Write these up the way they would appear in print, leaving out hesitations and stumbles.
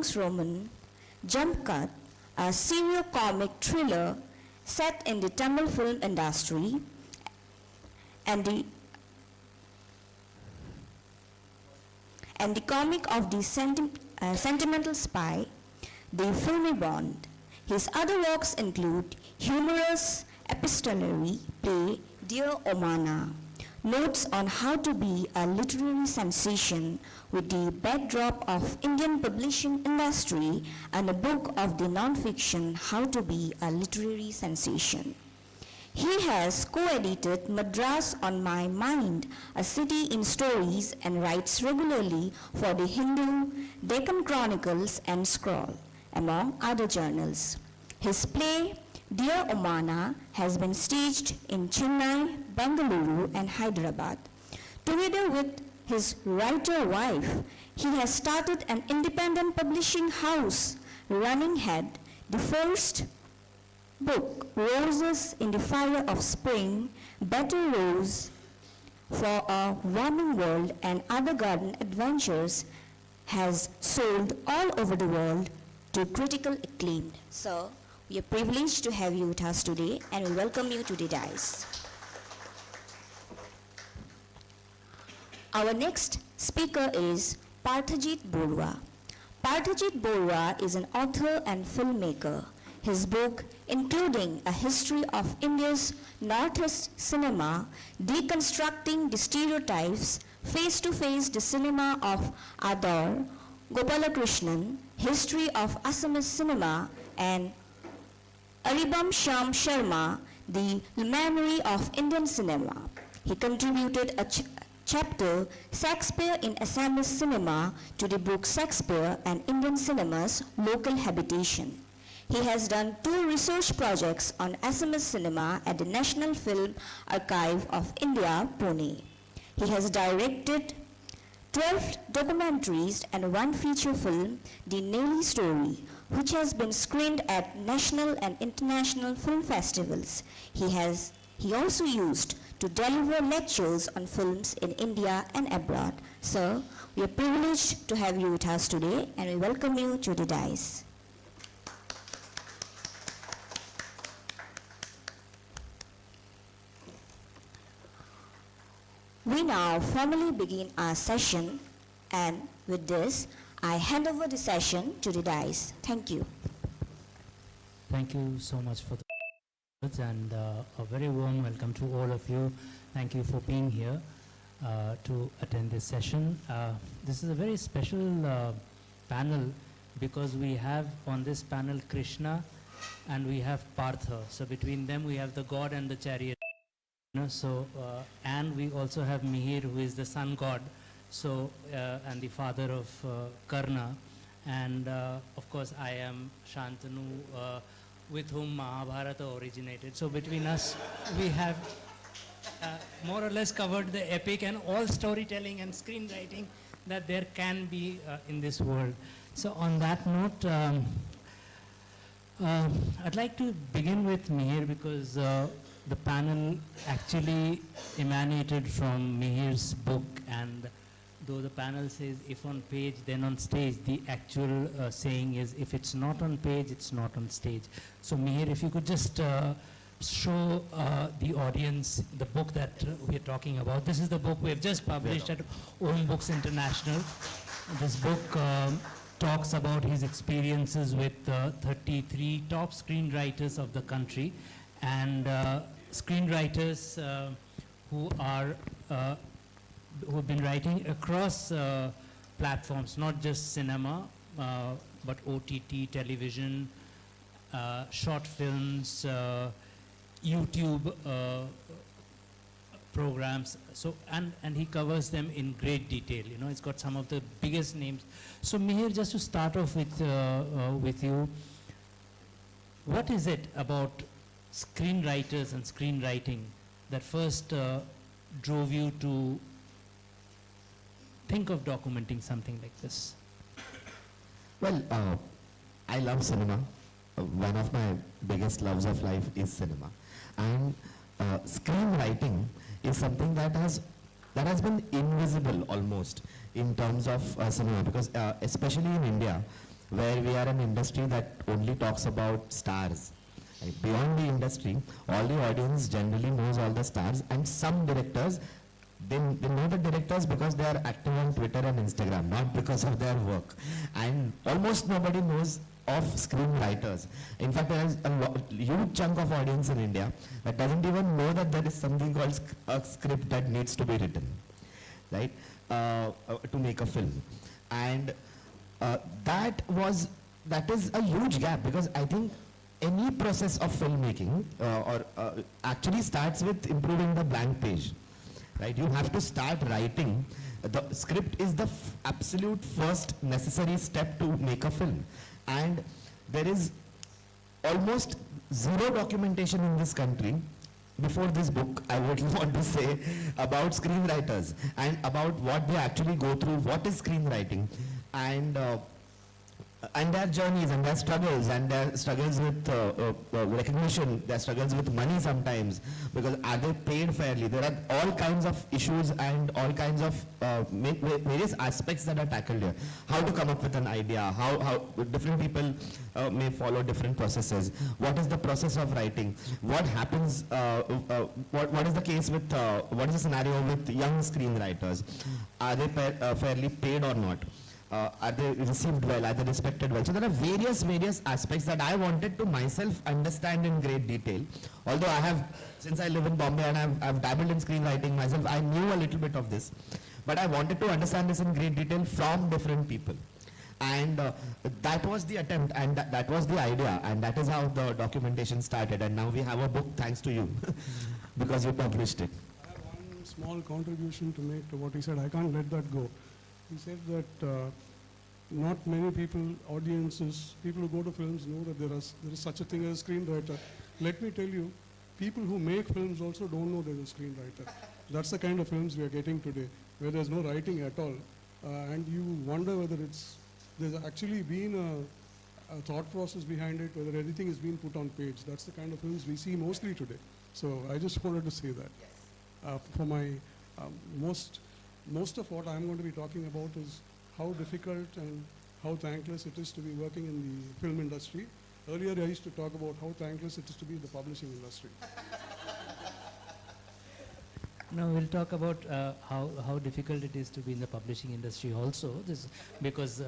Pank's Roman, Jump Cut, a serio-comic thriller set in the Tamil film industry, and the comic of the sentimental spy, The Filmy Bond. His other works include humorous epistolary play Dear Omana, notes on how to be a literary sensation with the backdrop of Indian publishing industry, and a book of the non-fiction How to be a Literary Sensation. He has co-edited Madras on My Mind, a city in stories, and writes regularly for the Hindu, Deccan Chronicles and Scroll, among other journals. His play, Dear Omana, has been staged in Chennai, Bengaluru and Hyderabad. Together with his writer wife, he has started an independent publishing house, Running Head, the first book, Roses in the Fire of Spring, Better Rose for a Warming World and Other Garden Adventures, has sold all over the world to critical acclaim. Sir, we are privileged to have you with us today, and we welcome you to the dais. Our next speaker is Parthajit Borua. Parthajit Borua is an author and filmmaker. His book, including A History of India's Northeast Cinema, Deconstructing the Stereotypes, Face-to-Face the Cinema of Adar Gopalakrishnan, History of Assamese Cinema, and Aribam Sham Sharma, The Memory of Indian Cinema. He contributed a chapter, Shakespeare in Assamese Cinema, to the book Shakespeare and Indian Cinema's Local Habitation. He has done 2 research projects on Assamese cinema at the National Film Archive of India, Pune. He has directed 12 documentaries and 1 feature film, The Nelly Story, which has been screened at national and international film festivals. He also used to deliver lectures on films in India and abroad. Sir, we are privileged to have you with us today, and we welcome you to the dais. We now formally begin our session, and with this, I hand over the session to the dais. Thank you. Thank you so much for the words, and a very warm welcome to all of you. Thank you for being here to attend this session. This is a very special panel because we have on this panel Krishna and we have Partha. So between them we have the god and the chariot. And we also have Mihir, who is the sun god, and the father of Karna, and of course I am Shantanu, with whom Mahabharata originated. So between us we have more or less covered the epic and all storytelling and screenwriting that there can be in this world. So on that note, I'd like to begin with Mihir because the panel actually emanated from Mihir's book, and though the panel says if on page then on stage, the actual saying is if it's not on page, it's not on stage. So Mihir, if you could just show the audience the book that we are talking about. This is the book we have just published at Own Books International. This book talks about his experiences with 33 top screenwriters of the country, and screenwriters who have been writing across platforms, not just cinema, but OTT, television, short films, YouTube programs. So and he covers them in great detail. You know, it's got some of the biggest names. So Mihir, just to start off with you, what is it about screenwriters and screenwriting that first drove you to think of documenting something like this? Well, I love cinema. One of my biggest loves of life is cinema, and screenwriting is something that has been invisible almost in terms of cinema, because especially in India, where we are an industry that only talks about stars. Right? Beyond the industry, all the audience generally knows all the stars, and some directors, they know the directors because they are active on Twitter and Instagram, not because of their work. And almost nobody knows of screenwriters. In fact, there is a huge chunk of audience in India that doesn't even know that there is something called a script that needs to be written, right, to make a film. And that is a huge gap, because I think any process of filmmaking actually starts with improving the blank page. Right? You have to start writing. The script is the absolute first necessary step to make a film. And there is almost zero documentation in this country. Before this book, I would want to say about screenwriters and about what they actually go through, what is screenwriting, and their journeys and their struggles with recognition, their struggles with money sometimes, because are they paid fairly? There are all kinds of issues and all kinds of various aspects that are tackled here. How to come up with an idea, how different people may follow different processes. What is the process of writing? What happens, what is the case with, what is the scenario with young screenwriters? Are they fairly paid or not? Are they received well? Are they respected well? So there are various aspects that I wanted to myself understand in great detail. Although I have, since I live in Bombay and I've dabbled in screenwriting myself, I knew a little bit of this. But I wanted to understand this in great detail from different people. And that was the attempt, and that was the idea, and that is how the documentation started. And now we have a book thanks to you, because you published it. I have one small contribution to make to what he said. I can't let that go. He said that not many people, audiences, people who go to films know that there is such a thing as a screenwriter. Let me tell you, people who make films also don't know there's a screenwriter. That's the kind of films we are getting today, where there's no writing at all. And you wonder whether there's actually been a thought process behind it, whether everything is being put on page. That's the kind of films we see mostly today. So I just wanted to say that. For my most of what I'm going to be talking about is how difficult and how thankless it is to be working in the film industry. Earlier I used to talk about how thankless it is to be in the publishing industry. Now we'll talk about how difficult it is to be in the publishing industry also, because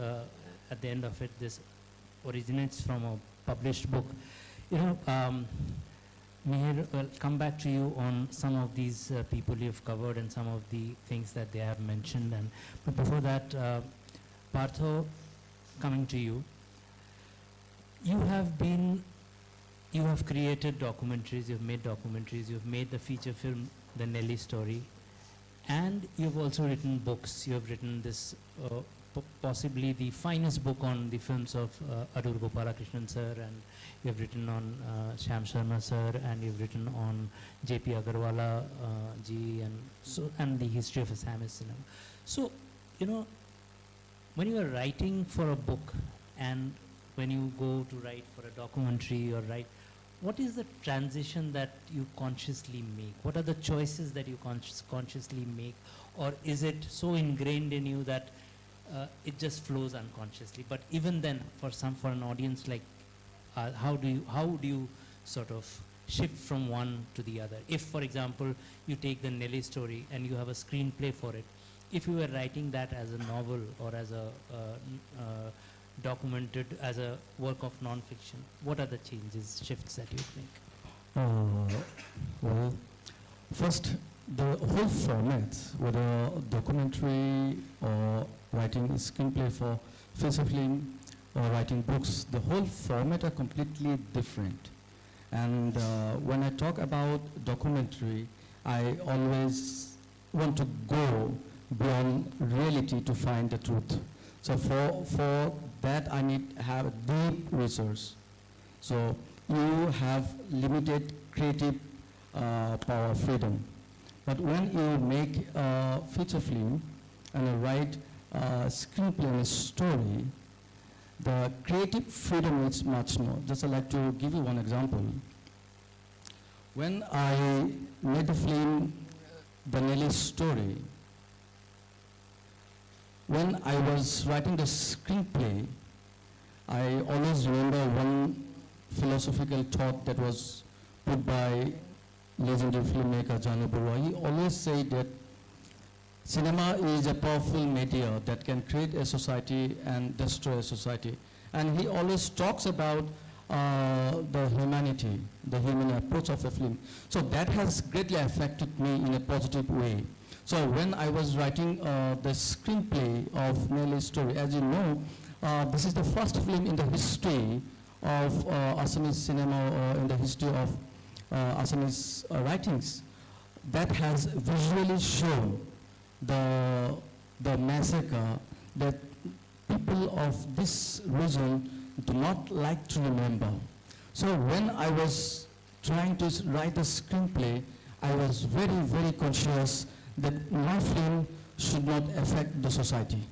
at the end of it, this originates from a published book. You know, Mihir, I'll come back to you on some of these people you've covered and some of the things that they have mentioned. But before that, Partho, coming to you, you have created documentaries, you've made the feature film, The Nelly Story, and you've also written books. You have written this possibly the finest book on the films of Adur Gopalakrishnan sir, and you have written on Shyam Sharma sir, and you've written on J.P. Agarwala ji, and the history of Assamese cinema. So, you know, when you are writing for a book and when you go to write for a documentary or write, what is the transition that you consciously make? What are the choices that you consciously make? Or is it so ingrained in you that it just flows unconsciously? But even then, for an audience like, how do you sort of shift from one to the other? If, for example, you take the Nelly Story and you have a screenplay for it, if you were writing that as a novel or as a documented as a work of non-fiction, what are the shifts that you make? Well, first, the whole format, whether documentary or writing a screenplay for feature film or writing books, the whole format are completely different. And when I talk about documentary, I always want to go beyond reality to find the truth. So for that, I need to have deep research. So you have limited creative power, freedom. But when you make a feature film and you write a screenplay and a story, the creative freedom is much more. Just I'd like to give you one example. When I made the film, The Nelly Story, when I was writing the screenplay, I always remember one philosophical thought that was put by legendary filmmaker Janu Barua. He always said that cinema is a powerful media that can create a society and destroy a society. And he always talks about the humanity, the human approach of a film. So that has greatly affected me in a positive way. So when I was writing the screenplay of Nelly's story, as you know, this is the first film in the history of Assamese cinema or in the history of Assamese writings that has visually shown the massacre that people of this region do not like to remember. So when I was trying to write the screenplay, I was very, very conscious that my film should not affect the society.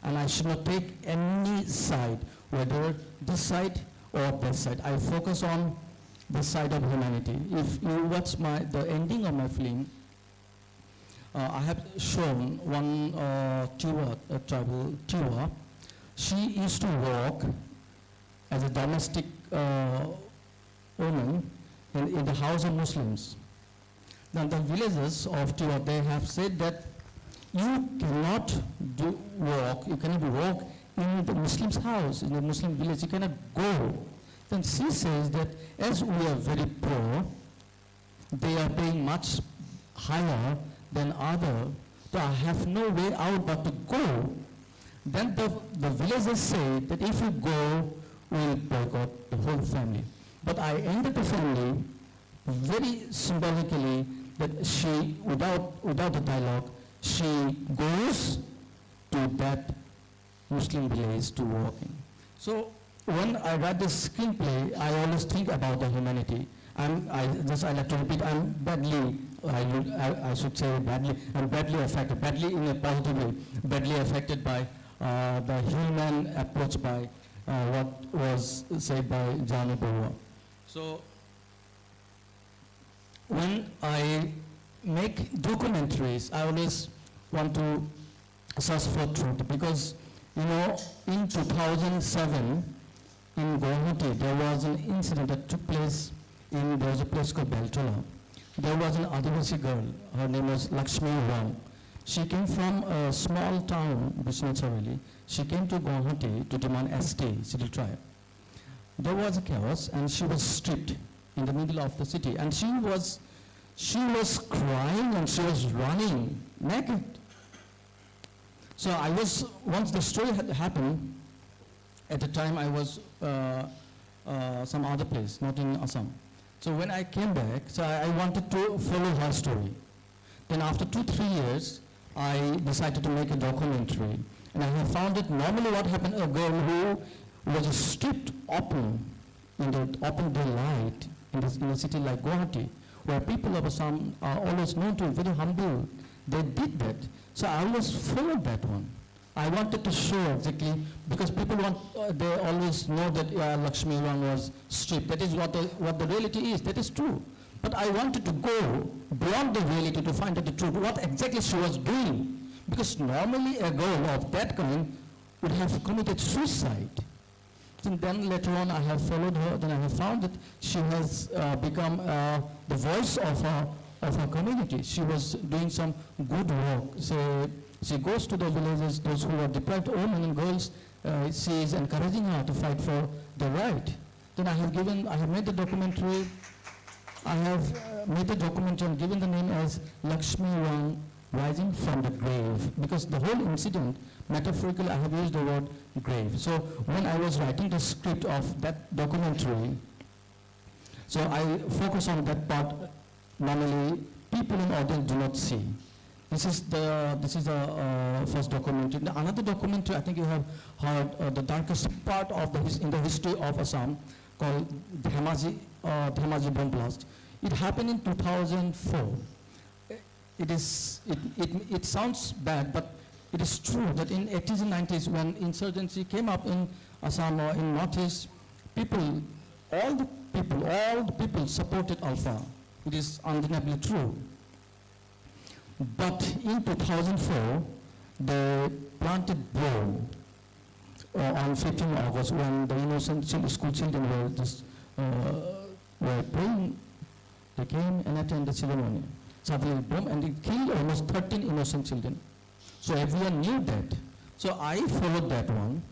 And I should not take any side, whether this side or that side. I focus on the side of humanity. If you watch the ending of my film, I have shown one tribal Tiwa. She used to work as a domestic woman in the house of Muslims. Now the villagers of Tiwa, they have said that you cannot you cannot walk in the Muslim's house, in the Muslim village, you cannot go. Then she says that as we are very poor, they are paying much higher than other, so I have no way out but to go. Then the villagers say that if you go, we will boycott the whole family. But I ended the family very symbolically that she, without the dialogue, she goes to that Muslim village to work in. So when I write this screenplay, I always think about the humanity. I like to repeat, I'm badly, I should say badly, I'm badly affected, badly in a positive way, badly affected by the human approach by what was said by Janu Barua. So when I make documentaries, I always want to search for truth because, you know, in 2007 in Guwahati, there was an incident that took place there was a place called Beltola. There was an Adivasi girl, her name was Lakshmi Rao. She came from a small town, Bishnat Savali. She came to Guwahati to demand ST, civil tribe. There was a chaos and she was stripped in the middle of the city and she was crying and she was running naked. So once the story had happened, at the time I was some other place, not in Assam. So when I came back, so I wanted to follow her story. Then after 2-3 years, I decided to make a documentary. And I have found that normally what happened, a girl who was stripped open, in the open daylight, in a city like Guwahati, where people of Assam are always known to be very humble, they did that. So I always followed that one. I wanted to show exactly, because people they always know that Lakshmi Rang was stripped. That is what the reality is. That is true. But I wanted to go beyond the reality to find out the truth, what exactly she was doing. Because normally a girl of that kind would have committed suicide. And then later on I have followed her, then I have found that she has become the voice of her community. She was doing some good work. So she goes to the villages, those who are deprived women and girls, she is encouraging her to fight for the right. Then I have made the documentary, and given the name as Lakshmi Rang Rising from the Grave, because the whole incident, metaphorically I have used the word grave. So when I was writing the script of that documentary, so I focus on that part normally people in audience do not see. This is the first documentary. Another documentary, I think you have heard the darkest part of in the history of Assam, called Dhemaji bomb blast. It happened in 2004. It sounds bad, but it is true that in 80s and 90s, when insurgency came up in Assam or in Northeast, all the people supported Alpha. It is undeniably true. But in 2004, they planted bomb on 15 August when the innocent school children were just were praying. They came and attended the ceremony. Suddenly, boom, and they killed almost 13 innocent children. So everyone knew that. So I followed that one.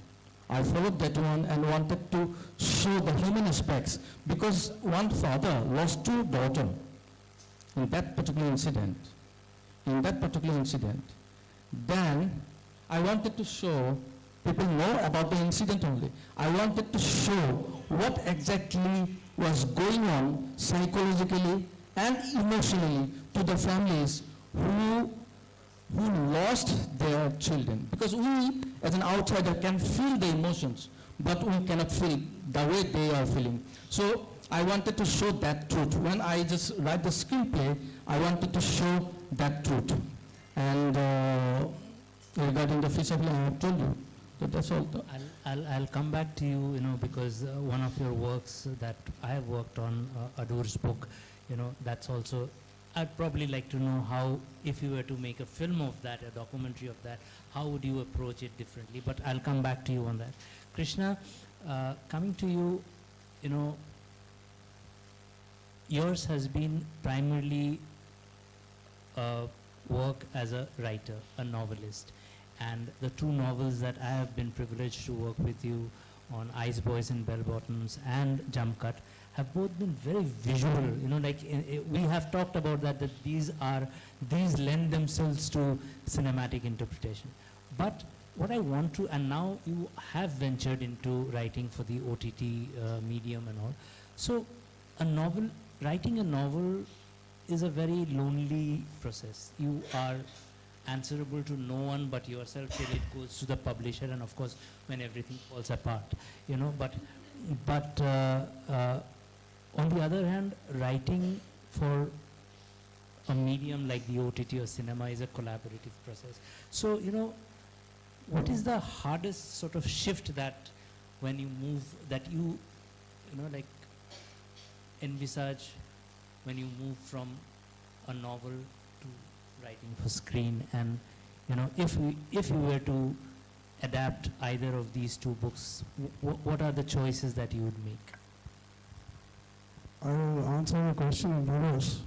I followed that one and wanted to show the human aspects because one father lost two daughters in that particular incident. Then I wanted to show, people know about the incident only. I wanted to show what exactly was going on psychologically and emotionally to the families who lost their children. Because we, as an outsider, can feel the emotions, but we cannot feel the way they are feeling. So I wanted to show that truth. When I just write the screenplay, I wanted to show that truth. And regarding the Fish of Life, I have told you that that's all. I'll come back to you, because one of your works that I have worked on, Adur's book, that's also, I'd probably like to know how, if you were to make a film of that, a documentary of that, how would you approach it differently? But I'll come back to you on that. Krishna, coming to you, yours has been primarily work as a writer, a novelist. And the two novels that I have been privileged to work with you on, Ice Boys and Bell Bottoms and Jump Cut, have both been very visual. We have talked about that these lend themselves to cinematic interpretation. But what I want to, and now you have ventured into writing for the OTT medium and all. So writing a novel is a very lonely process. You are answerable to no one but yourself till it goes to the publisher, and of course when everything falls apart, but on the other hand, writing for a medium like the OTT or cinema is a collaborative process. So what is the hardest sort of shift that when you move, that you envisage when you move from a novel to writing for screen? And if you were to adapt either of these two books, what are the choices that you would make? I will answer your question in reverse.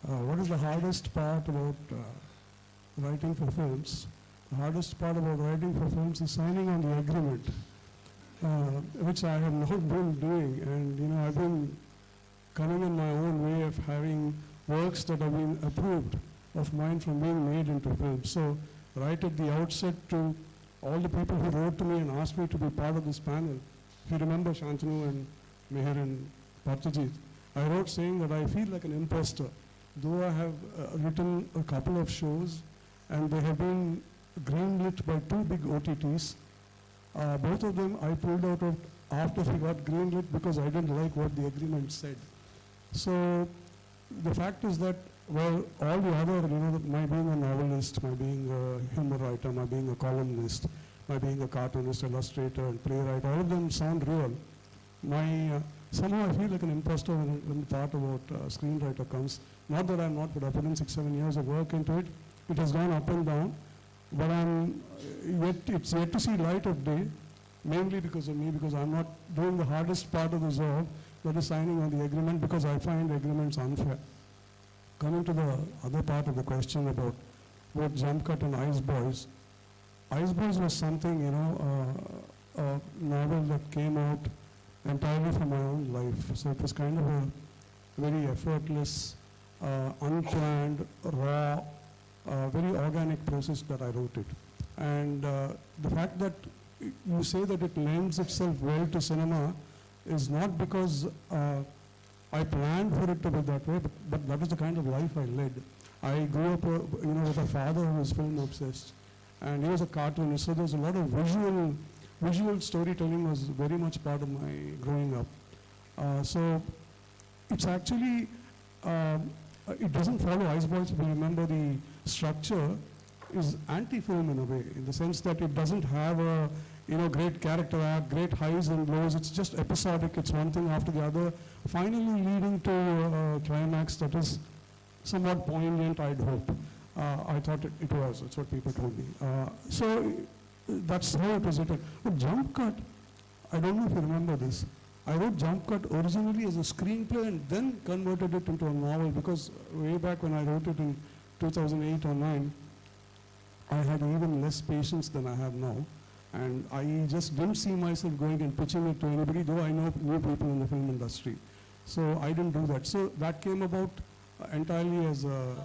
What is the hardest part about writing for films? The hardest part about writing for films is signing on the agreement, which I have not been doing. And I've been coming in my own way of having works that have been approved of mine from being made into films. So right at the outset, to all the people who wrote to me and asked me to be part of this panel, if you remember Shantanu and Meher and Partijit, I wrote saying that I feel like an imposter. Though I have written a couple of shows and they have been greenlit by two big OTTs, both of them I pulled out of after they got greenlit because I didn't like what the agreement said. So the fact is that, well, all the other, my being a novelist, my being a humor writer, my being a columnist, my being a cartoonist, illustrator, and playwright, all of them sound real. Somehow I feel like an imposter when the part about screenwriter comes. Not that I'm not, but I put in 6-7 years of work into it. It has gone up and down, but it's yet to see light of day, mainly because of me, because I'm not doing the hardest part of the job, that is signing on the agreement, because I find agreements unfair. Coming to the other part of the question about both Jump Cut and Ice Boys. Ice Boys was something, a novel that came out entirely from my own life. So it was kind of a very effortless, unplanned, raw, very organic process that I wrote it. And the fact that you say that it lends itself well to cinema is not because I planned for it to be that way, but that is the kind of life I led. I grew up, with a father who was film obsessed, and he was a cartoonist, so there's a lot of visual storytelling was very much part of my growing up. So it's actually, it doesn't follow Ice Boys. If you remember, the structure is anti-film in a way, in the sense that it doesn't have a great character arc, great highs and lows. It's just episodic. It's one thing after the other, finally leading to a climax that is somewhat poignant, I'd hope. I thought it was. That's what people told me. So that's how it was written. But Jump Cut, I don't know if you remember this. I wrote Jump Cut originally as a screenplay and then converted it into a novel because way back when I wrote it in 2008 or 9, I had even less patience than I have now. And I just didn't see myself going and pitching it to anybody, though I know new people in the film industry. So I didn't do that. So that came about entirely as a...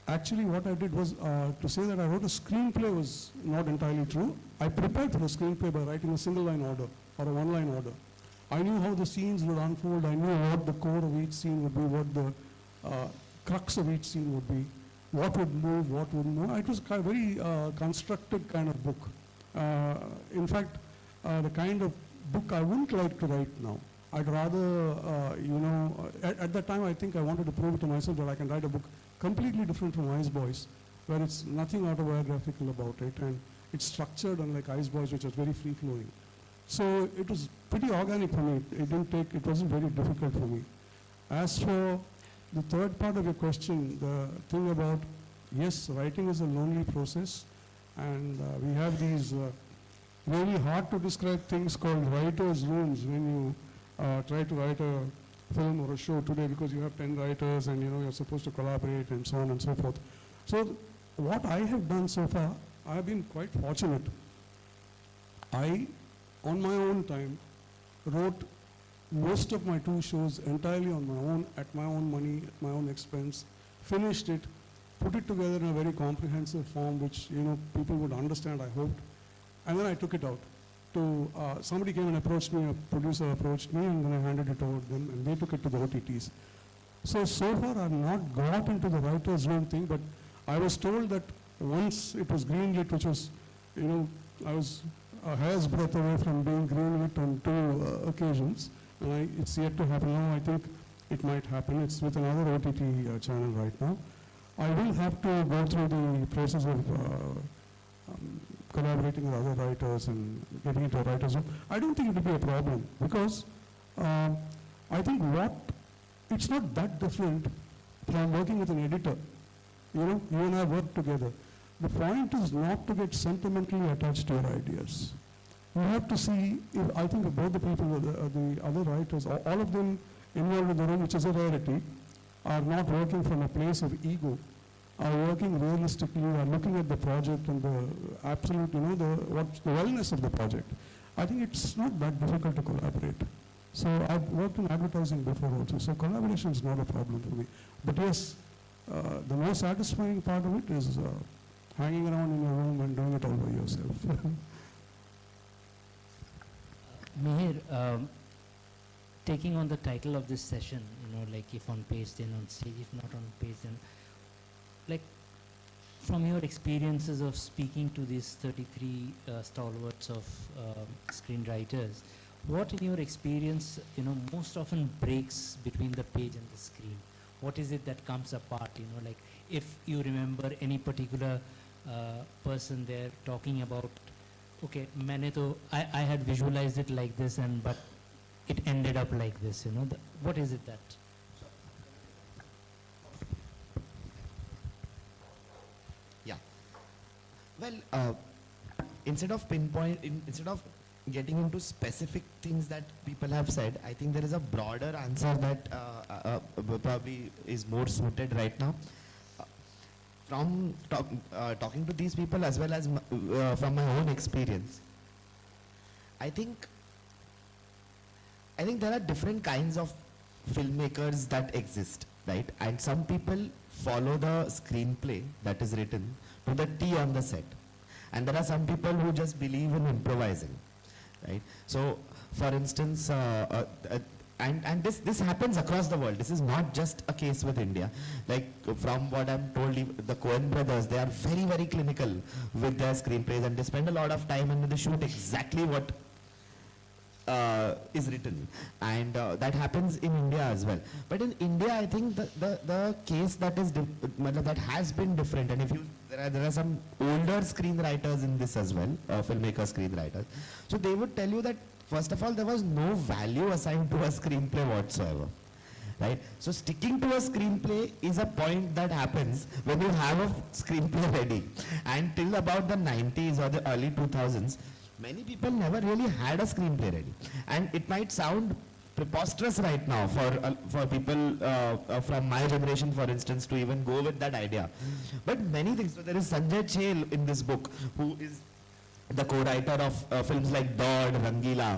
Actually, what I did was to say that I wrote a screenplay was not entirely true. I prepared for the screenplay by writing a single line order or a one line order. I knew how the scenes would unfold. I knew what the core of each scene would be, what the crux of each scene would be, what would move, what wouldn't move. It was a very constructed kind of book. In fact, the kind of book I wouldn't like to write now. I'd rather, at that time I think I wanted to prove to myself that I can write a book completely different from Ice Boys, where it's nothing autobiographical about it, and it's structured unlike Ice Boys, which was very free-flowing. So it was pretty organic for me. It wasn't very difficult for me. As for the third part of your question, the thing about, yes, writing is a lonely process, and we have these really hard to describe things called writer's rooms when you try to write a film or a show today, because you have 10 writers and you're supposed to collaborate and so on and so forth. So what I have done so far, I have been quite fortunate. I, on my own time, wrote most of my 2 shows entirely on my own, at my own money, at my own expense, finished it, put it together in a very comprehensive form which people would understand, I hoped, and then I took it out. Somebody came and approached me, a producer approached me, and then I handed it over to them, and they took it to the OTTs. So far I've not got into the writer's room thing, but I was told that once it was greenlit, which was, I was a hair's breadth away from being greenlit on 2 occasions, and it's yet to happen now. I think it might happen. It's with another OTT channel right now. I will have to go through the process of collaborating with other writers and getting into a writer's room. I don't think it will be a problem because I think it's not that different from working with an editor. You and I work together. The point is not to get sentimentally attached to your ideas. You have to see, I think both the people, the other writers, all of them involved in the room, which is a rarity, are not working from a place of ego, are working realistically, are looking at the project and the absolute, the wellness of the project. I think it's not that difficult to collaborate. So I've worked in advertising before also, so collaboration is not a problem for me. But yes, the most satisfying part of it is hanging around in your room and doing it all by yourself. Mihir, taking on the title of this session, like if on page then on stage, if not on page then, like from your experiences of speaking to these 33 stalwarts of screenwriters, what in your experience, most often breaks between the page and the screen? What is it that comes apart, like if you remember any particular person there talking about, okay, I had visualized it like this, but it ended up like this, what is it that? Yeah. Well, instead of getting into specific things that people have said, I think there is a broader answer that probably is more suited right now. From talking to these people as well as from my own experience, I think there are different kinds of filmmakers that exist, right? And some people follow the screenplay that is written to the T on the set. And there are some people who just believe in improvising, right? So, for instance, and this happens across the world. This is not just a case with India. Like from what I'm told, the Coen brothers, they are very, very clinical with their screenplays, and they spend a lot of time and they shoot exactly what is written, and that happens in India as well. But in India, I think the case that has been different, and there are some older screenwriters in this as well, filmmaker screenwriters. So they would tell you that first of all, there was no value assigned to a screenplay whatsoever, right? So sticking to a screenplay is a point that happens when you have a screenplay ready. And till about the 90s or the early 2000s, many people never really had a screenplay ready. And it might sound preposterous right now for people from my generation, for instance, to even go with that idea. But many things. So there is Sanjay Chel in this book, who is the co-writer of films like Dod, Rangila,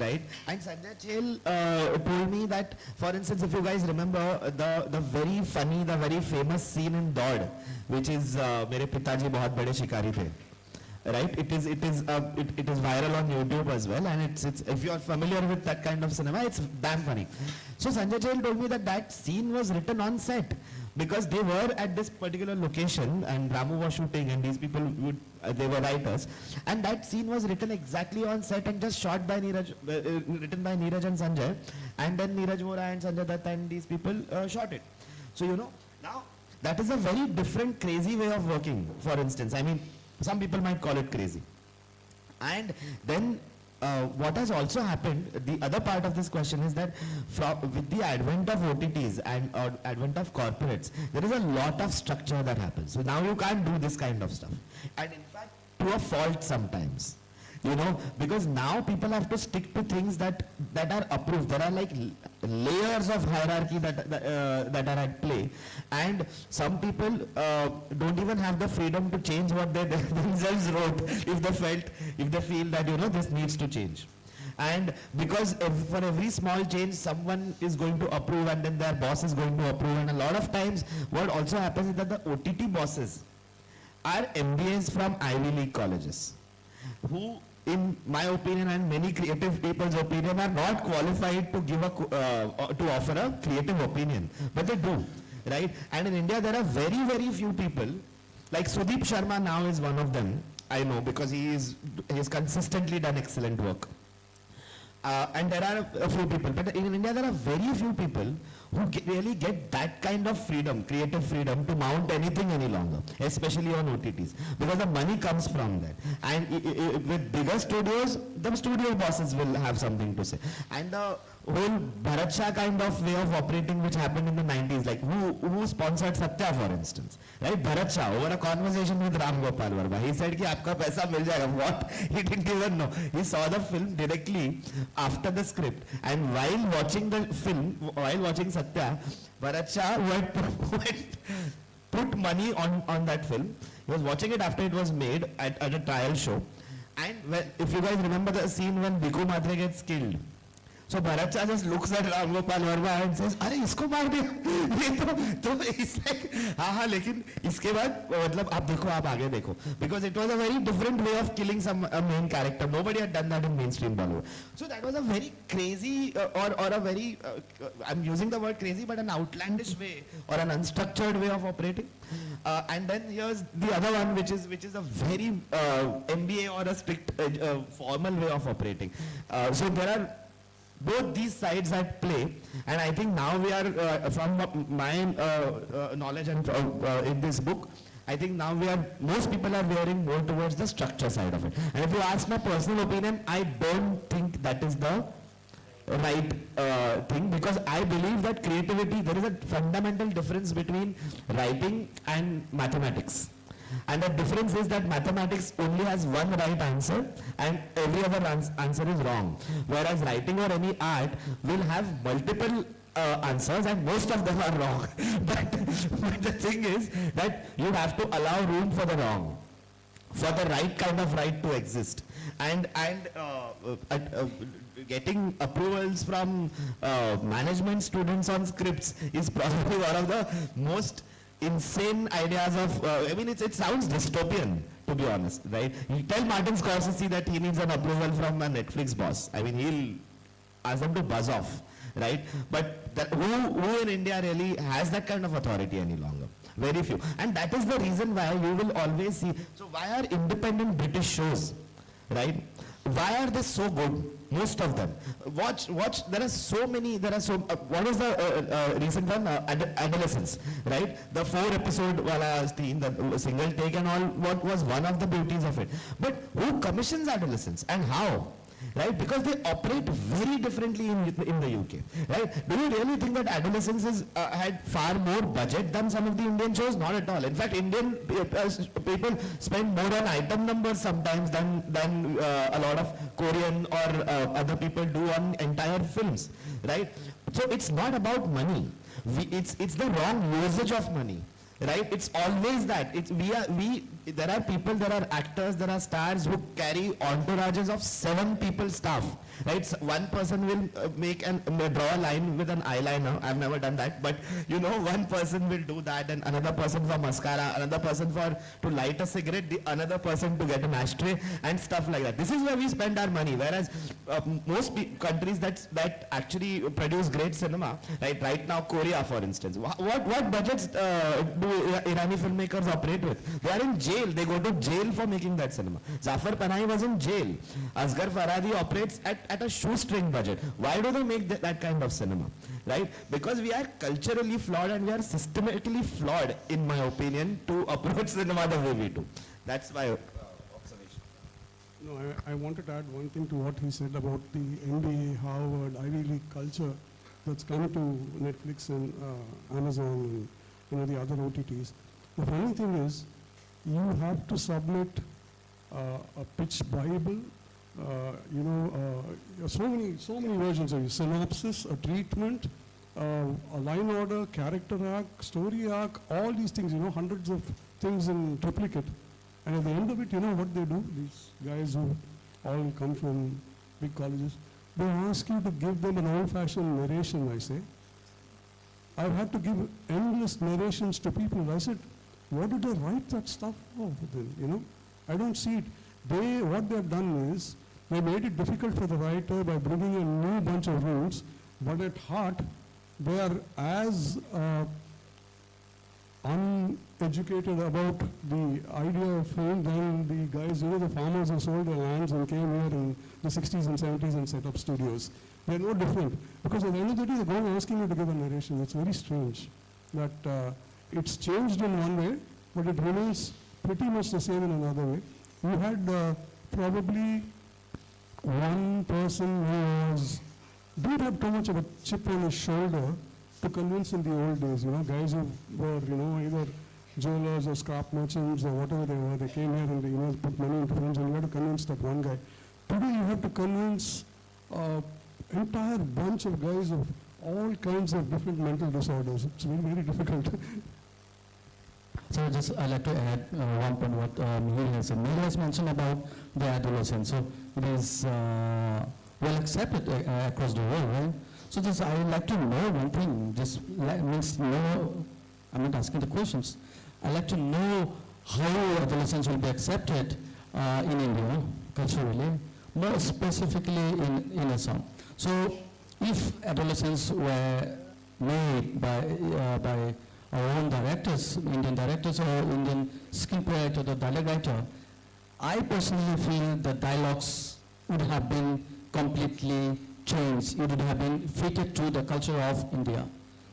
right? And Sanjay Chel told me that, for instance, if you guys remember the very funny, the very famous scene in Dod, which is "Mere Pitaji bahut bade shikari the," right? It is viral on YouTube as well, and it's if you are familiar with that kind of cinema, it's damn funny. So Sanjay Chel told me that scene was written on set, because they were at this particular location and Ramu was shooting, and these people they were writers, and that scene was written exactly on set and just shot by Neeraj, written by Neeraj and Sanjay, and then Neeraj Vora and Sanjay Dutt and these people shot it. So now that is a very different, crazy way of working. For instance, I mean, some people might call it crazy. And then what has also happened, the other part of this question is that with the advent of OTTs and advent of corporates, there is a lot of structure that happens. So now you can't do this kind of stuff. And in fact, to a fault sometimes. Because now people have to stick to things that are approved. There are like layers of hierarchy that are at play, and some people don't even have the freedom to change what they themselves wrote if they feel that this needs to change. And because for every small change, someone is going to approve, and then their boss is going to approve. And a lot of times, what also happens is that the OTT bosses are MBAs from Ivy League colleges, who, in my opinion and many creative people's opinion, are not qualified to give to offer a creative opinion, but they do, right? And in India, there are very, very few people. Like Sudeep Sharma now is one of them. I know, because he has consistently done excellent work. And there are a few people, but in India there are very few people who really get that kind of freedom, creative freedom, to mount anything any longer, especially on OTTs, because the money comes from that. And with bigger studios, the studio bosses will have something to say. And the whole Bharat Shah kind of way of operating which happened in the 90s, like who sponsored Satya, for instance, right? Bharat Shah, over a conversation with Ram Gopal Varma, he said ki aapka paisa mil jayega. What? He didn't even know. He saw the film directly after the script, and while watching the film, while watching Satya, Bharat Shah, who had put money on that film, he was watching it after it was made at a trial show. And if you guys remember the scene when Bhiku Matre gets killed, so Bharat Shah just looks at Ram Gopal Varma and says, "अरे इसको मार दिया." तो it's like, हाँ, लेकिन इसके बाद मतलब आप देखो, आप आगे देखो, because it was a very different way of killing a main character. Nobody had done that in mainstream Bollywood. So that was a very crazy or a very I'm using the word crazy, but an outlandish way or an unstructured way of operating. And then here's the other one, which is a very MBA or a strict formal way of operating. So there are both these sides at play, and I think now we are, from my knowledge and in this book, I think now most people are veering more towards the structure side of it. And if you ask my personal opinion, I don't think that is the right thing, because I believe that creativity, there is a fundamental difference between writing and mathematics. And the difference is that mathematics only has one right answer and every other answer is wrong. Whereas writing or any art will have multiple answers and most of them are wrong. But the thing is that you have to allow room for the wrong, for the right kind of right to exist. And getting approvals from management students on scripts is probably one of the most insane ideas of, I mean, it sounds dystopian, to be honest, right? You tell Martin Scorsese that he needs an approval from a Netflix boss. I mean, he'll ask them to buzz off, right? But who in India really has that kind of authority any longer? Very few. And that is the reason why you will always see, so why are independent British shows, right? Why are they so good? Most of them. Watch, there are so many, what was the recent one? Adolescence, right? The 4-episode wala scene, the single take and all, what was one of the beauties of it. But who commissions Adolescence and how? right? Because they operate very differently in the UK, right? Do you really think that Adolescence had far more budget than some of the Indian shows? Not at all. In fact, Indian people spend more on item numbers sometimes than a lot of Korean or other people do on entire films, right? So it's not about money. It's the wrong usage of money. Right? It's always that. There are people, there are actors, there are stars who carry entourages of 7 people staff. Right? So one person will draw a line with an eyeliner. I've never done that, but you know, one person will do that, and another person for mascara, another person to light a cigarette, another person to get an ashtray, and stuff like that. This is where we spend our money. Whereas most countries that actually produce great cinema, right now, Korea, for instance, what budgets do Irani filmmakers operate with? They are in jail. They go to jail for making that cinema. Zafar Panahi was in jail. Asghar Farhadi operates at a shoestring budget. Why do they make that kind of cinema? Right? Because we are culturally flawed and we are systematically flawed, in my opinion, to approach cinema the way we do. That's my observation. No, I wanted to add one thing to what he said about the MBA, Harvard, Ivy League culture that's come to Netflix and Amazon and the other OTTs. The funny thing is, you have to submit a pitch bible, so many versions of it. Synopsis, a treatment, a line order, character arc, story arc, all these things, hundreds of things in triplicate. And at the end of it, you know what they do? These guys who all come from big colleges, they ask you to give them an old-fashioned narration, I say. I've had to give endless narrations to people. I said, what did they write that stuff for then, I don't see it. What they've done is, they made it difficult for the writer by bringing a new bunch of rules, but at heart, they are as uneducated about the idea of film than the guys, the farmers who sold their lands and came here in the 60s and 70s and set up studios. They're no different. Because at the end of the day, they're going asking you to give a narration. It's very strange that it's changed in one way, but it remains pretty much the same in another way. You had probably one person who didn't have too much of a chip on his shoulder to convince in the old days, guys who were, either jewelers or scrap merchants or whatever they were. They came here and they, put money into films, and you had to convince that one guy. Today you have to convince entire bunch of guys of all kinds of different mental disorders. It's very, very difficult. So I'd like to add one point what Mihir has said. Mihir has mentioned about the adolescence. So it is well accepted across the world, right? So I would like to know one thing. I'm not asking the questions. I'd like to know how adolescence will be accepted in India culturally, more specifically in Assam. So if adolescents were made by our own directors, Indian directors or Indian screenplay writer or dialogue writer, I personally feel the dialogues would have been completely changed. It would have been fitted to the culture of India.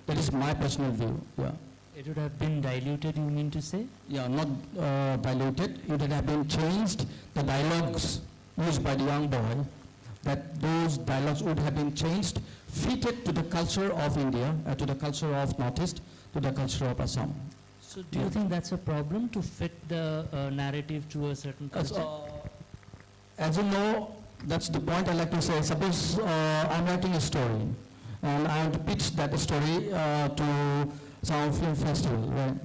That is my personal view. Yeah. It would have been diluted, you mean to say? Yeah, not diluted. It would have been changed. The dialogues used by the young boy, that those dialogues would have been changed, fitted to the culture of India, to the culture of Northeast, to the culture of Assam. So do you think that's a problem, to fit the narrative to a certain culture? As you know, that's the point I like to say. Suppose I'm writing a story and I want to pitch that story to some film festival. Right?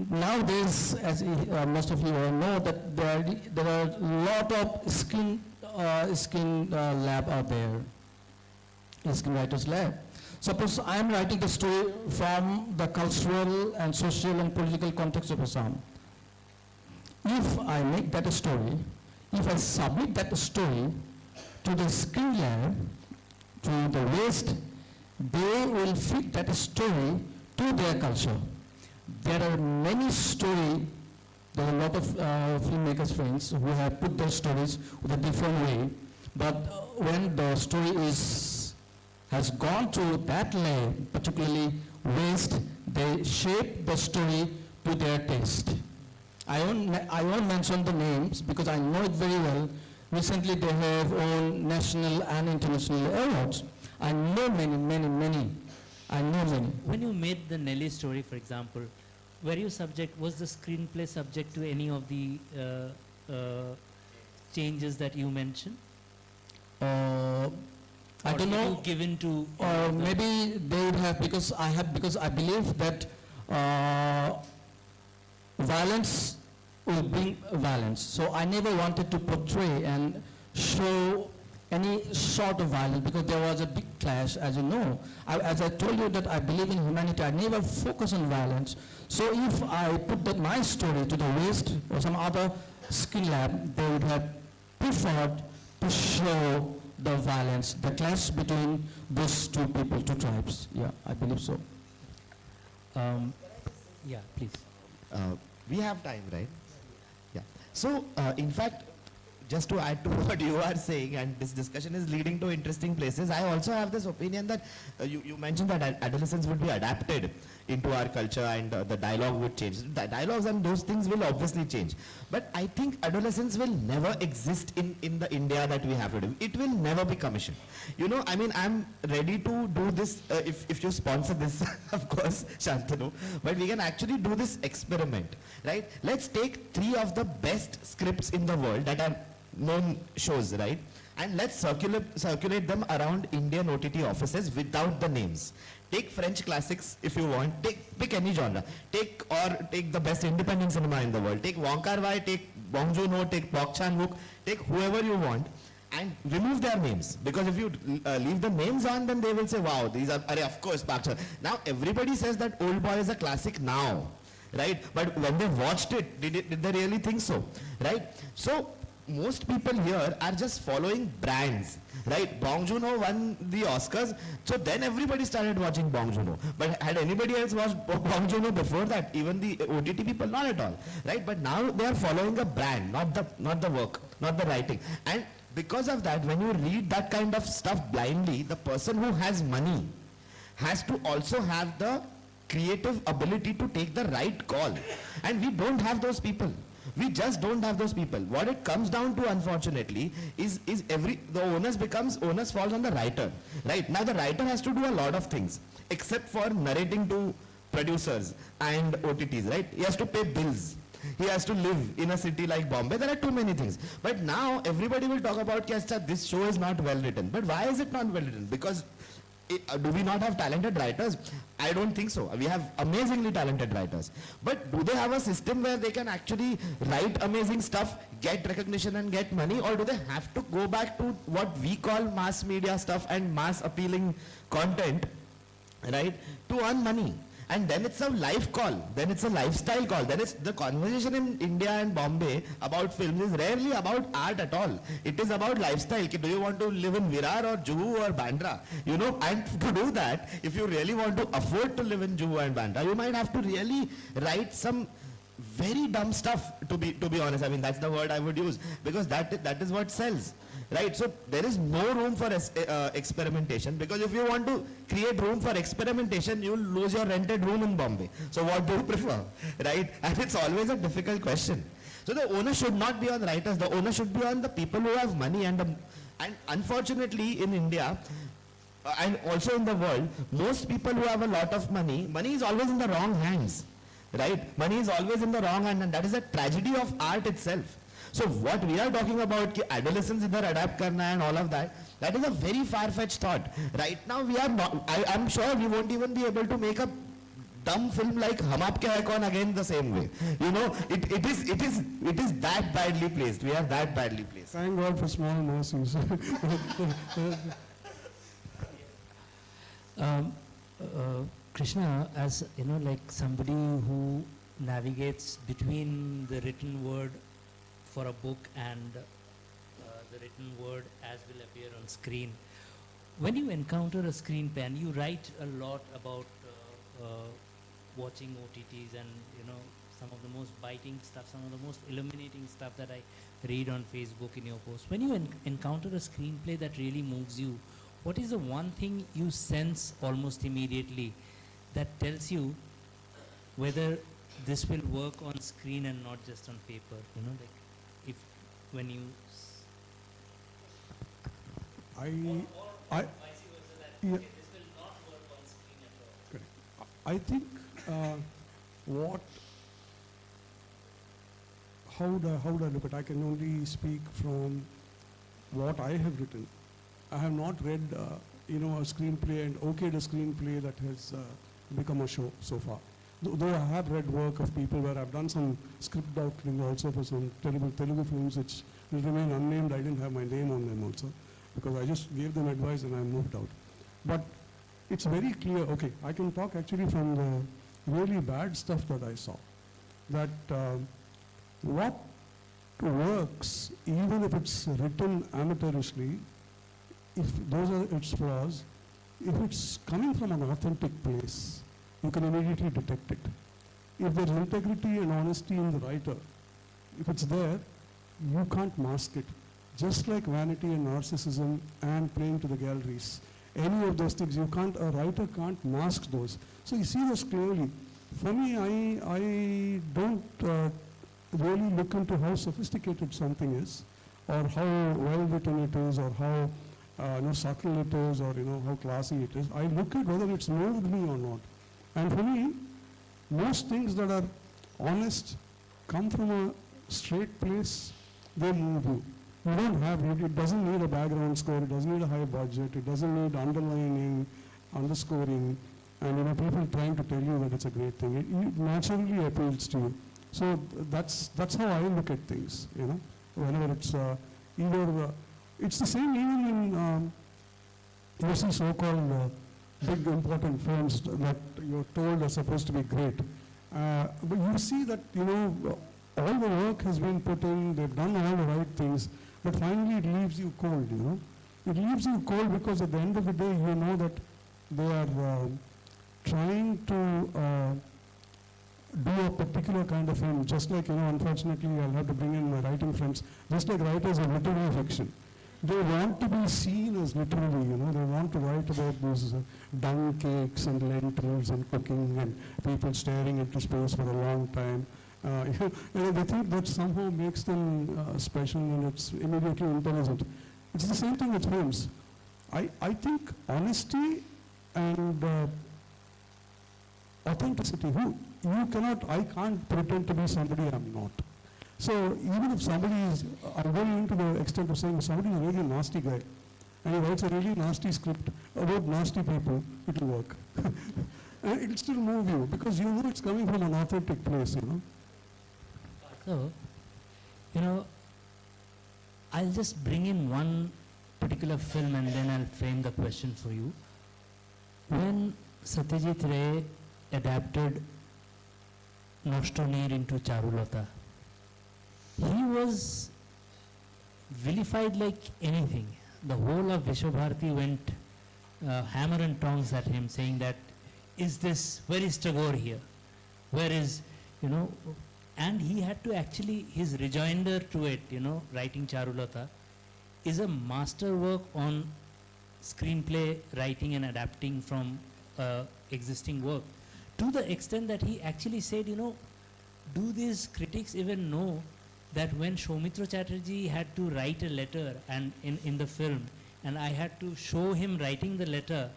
Nowadays, as most of you all know, that there are a lot of screen lab out there, screenwriters lab. Suppose I am writing the story from the cultural and social and political context of Assam. If I make that a story, if I submit that story to the screen lab, to the West, they will fit that story to their culture. There are many stories, there are a lot of filmmakers friends who have put their stories with a different way, but when the story has gone to that layer, particularly West, they shape the story to their taste. I won't mention the names because I know it very well. Recently, they have won national and international awards. I know many. I know many. When you made the Nelly story, for example, was the screenplay subject to any of the changes that you mentioned? I Or don't did know. you give in to Maybe they would have, because I believe that violence will bring violence. So I never wanted to portray and show any sort of violence, because there was a big clash, as you know. As I told you that I believe in humanity, I never focus on violence. So if I put my story to the waste or some other screen lab, they would have preferred to show the violence, the clash between those two people, two tribes. Yeah, I believe so. yeah, please. We have time, right? Yeah. So, in fact, just to add to what you are saying, and this discussion is leading to interesting places, I also have this opinion that you mentioned that adolescence would be adapted into our culture, and the dialogue would change. The dialogues and those things will obviously change. But I think adolescence will never exist in the India that we have today. It will never be commissioned. You know, I mean, I'm ready to do this, if you sponsor this, of course, Shantanu, but we can actually do this experiment, right? Let's take 3 of the best scripts in the world that are known shows, right? And let's circulate them around Indian OTT offices without the names. Take French classics if you want. Pick any genre. Take the best independent cinema in the world. Take Wong Kar-wai, take Bong Joon-ho, take Park Chan-wook, take whoever you want, and remove their names. Because if you leave the names on, then they will say, wow, these are, of course, Park Chan. Now everybody says that Old Boy is a classic now, right? But when they watched it, did they really think so, right? So most people here are just following brands, right? Bong Joon-ho won the Oscars, so then everybody started watching Bong Joon-ho. But had anybody else watched Bong Joon-ho before that? Even the OTT people, not at all, right? But now they are following a brand, not the work, not the writing. And because of that, when you read that kind of stuff blindly, the person who has money has to also have the creative ability to take the right call. And we don't have those people. We just don't have those people. What it comes down to, unfortunately, is the onus falls on the writer, right? Now the writer has to do a lot of things, except for narrating to producers and OTTs, right? He has to pay bills. He has to live in a city like Bombay. There are too many things. But now everybody will talk about, yes, sir, this show is not well written. But why is it not well written? Because do we not have talented writers? I don't think so. We have amazingly talented writers. But do they have a system where they can actually write amazing stuff, get recognition and get money? Or do they have to go back to what we call mass media stuff and mass appealing content, right, to earn money? And then it's a life call, then it's a lifestyle call, then it's the conversation in India and Bombay about films is rarely about art at all. It is about lifestyle. Do you want to live in Virar or Juhu or Bandra? You know, and to do that, if you really want to afford to live in Juhu and Bandra, you might have to really write some very dumb stuff, to be honest. I mean, that's the word I would use, because that is what sells. Right, so there is no room for experimentation, because if you want to create room for experimentation, you'll lose your rented room in Bombay. So what do you prefer, right? And it's always a difficult question. So the onus should not be on writers, the onus should be on the people who have money, and unfortunately in India, and also in the world, most people who have a lot of money is always in the wrong hands, right? Money is always in the wrong hand, and that is a tragedy of art itself. So what we are talking about, ki adolescence idhar adapt karna and all of that, that is a very far-fetched thought. Right now we are not, I'm sure we won't even be able to make a dumb film like Hum Aapke Hai Kaun again the same way. You know, it is that badly placed. We are that badly placed. Thank God for small mercies. Krishna, as you know, like somebody who navigates between the written word for a book and the written word as will appear on screen. When you encounter a screenplay, and you write a lot about watching OTTs and, you know, some of the most biting stuff, some of the most illuminating stuff that I read on Facebook in your posts. When you encounter a screenplay that really moves you, what is the one thing you sense almost immediately that tells you whether this will work on screen and not just on paper? You know, like when you I, I, yeah, correct. I think what, how do I look at it? I can only speak from what I have written. I have not read, a screenplay and okayed a screenplay that has become a show so far. Though I have read work of people where I've done some script doctoring also for some Telugu films which will remain unnamed. I didn't have my name on them also because I just gave them advice and I moved out. But it's very clear, okay, I can talk actually from the really bad stuff that I saw. That what works, even if it's written amateurishly, if those are its flaws, if it's coming from an authentic place, you can immediately detect it. If there's integrity and honesty in the writer, if it's there, you can't mask it. Just like vanity and narcissism and playing to the galleries, any of those things, a writer can't mask those. So you see this clearly. For me, I don't really look into how sophisticated something is, or how well written it is, or how subtle it is, or how classy it is. I look at whether it's moved me or not. And for me, most things that are honest come from a straight place, they move you. You don't have it doesn't need a background score, it doesn't need a high budget, it doesn't need underlining, underscoring, and people trying to tell you that it's a great thing. It naturally appeals to you. So that's how I look at things, whenever it's either, it's the same even in you see so-called big important films that you're told are supposed to be great. But you see that, all the work has been put in, they've done all the right things, but finally it leaves you cold, It leaves you cold because at the end of the day, you know that they are trying to do a particular kind of film, just like, unfortunately, I'll have to bring in my writing friends, just like writers of literary fiction. They want to be seen as literary, they want to write about these dung cakes and lentils and cooking and people staring into space for a long time. They think that somehow makes them special and it's immediately intelligent. It's the same thing with films. I think honesty and authenticity, I can't pretend to be somebody I'm not. So even if somebody is, I'm going into the extent of saying somebody is a really nasty guy, and he writes a really nasty script about nasty people, it will work. And it will still move you, because it's coming from an authentic place, So, I'll just bring in one particular film and then I'll frame the question for you. When Satyajit Ray adapted Noshtonir into Charulata, he was vilified like anything. The whole of Vishwabharati went hammer and tongs at him, saying that, where is Tagore here? Where is, and he had to actually, his rejoinder to it, writing Charulata, is a masterwork on screenplay writing and adapting from existing work. To the extent that he actually said, do these critics even know that when Soumitra Chatterjee had to write a letter and in the film, and I had to show him writing the letter,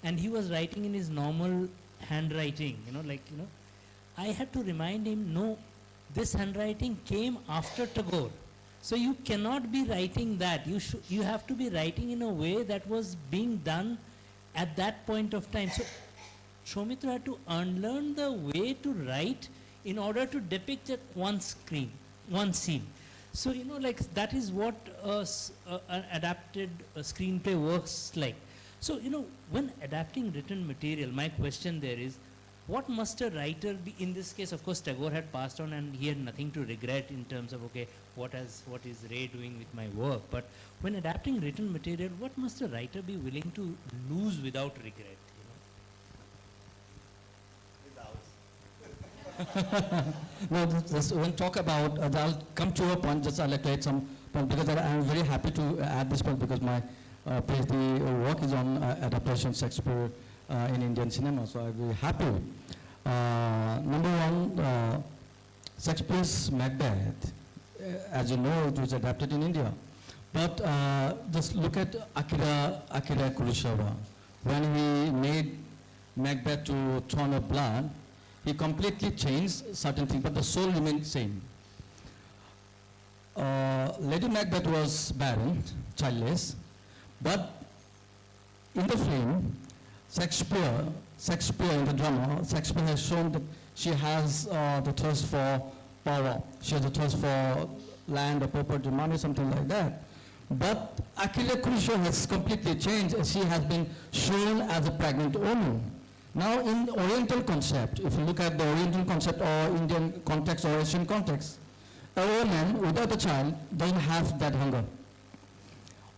and he was writing in his normal handwriting, I had to remind him, no, this handwriting came after Tagore. So you cannot be writing that. You have to be writing in a way that was being done at that point of time. So Soumitra had to unlearn the way to write in order to depict at one scene. So, that is what an adapted screenplay works like. So, when adapting written material, my question there is, what must a writer be? In this case, of course, Tagore had passed on and he had nothing to regret in terms of, okay, what is Ray doing with my work? But when adapting written material, what must a writer be willing to lose without regret? No, just when talk about, I'll come to your point, just I'll like some point, because I'm very happy to add this point, because my PhD work is on adaptation Shakespeare in Indian cinema, so I'll be happy. Number one, Shakespeare's Macbeth, as you know, it was adapted in India, But just look at Akira Kurosawa. When he made Macbeth to Throne of Blood, he completely changed certain things, but the soul remained same. Lady Macbeth was barren, childless, but in the film, Shakespeare in the drama, Shakespeare has shown that she has the thirst for power. She has a thirst for land or property, money, something like that. But Akira Kurosawa has completely changed. She has been shown as a pregnant woman. Now in Oriental concept, if you look at the Oriental concept or Indian context or Asian context, a woman without a child doesn't have that hunger.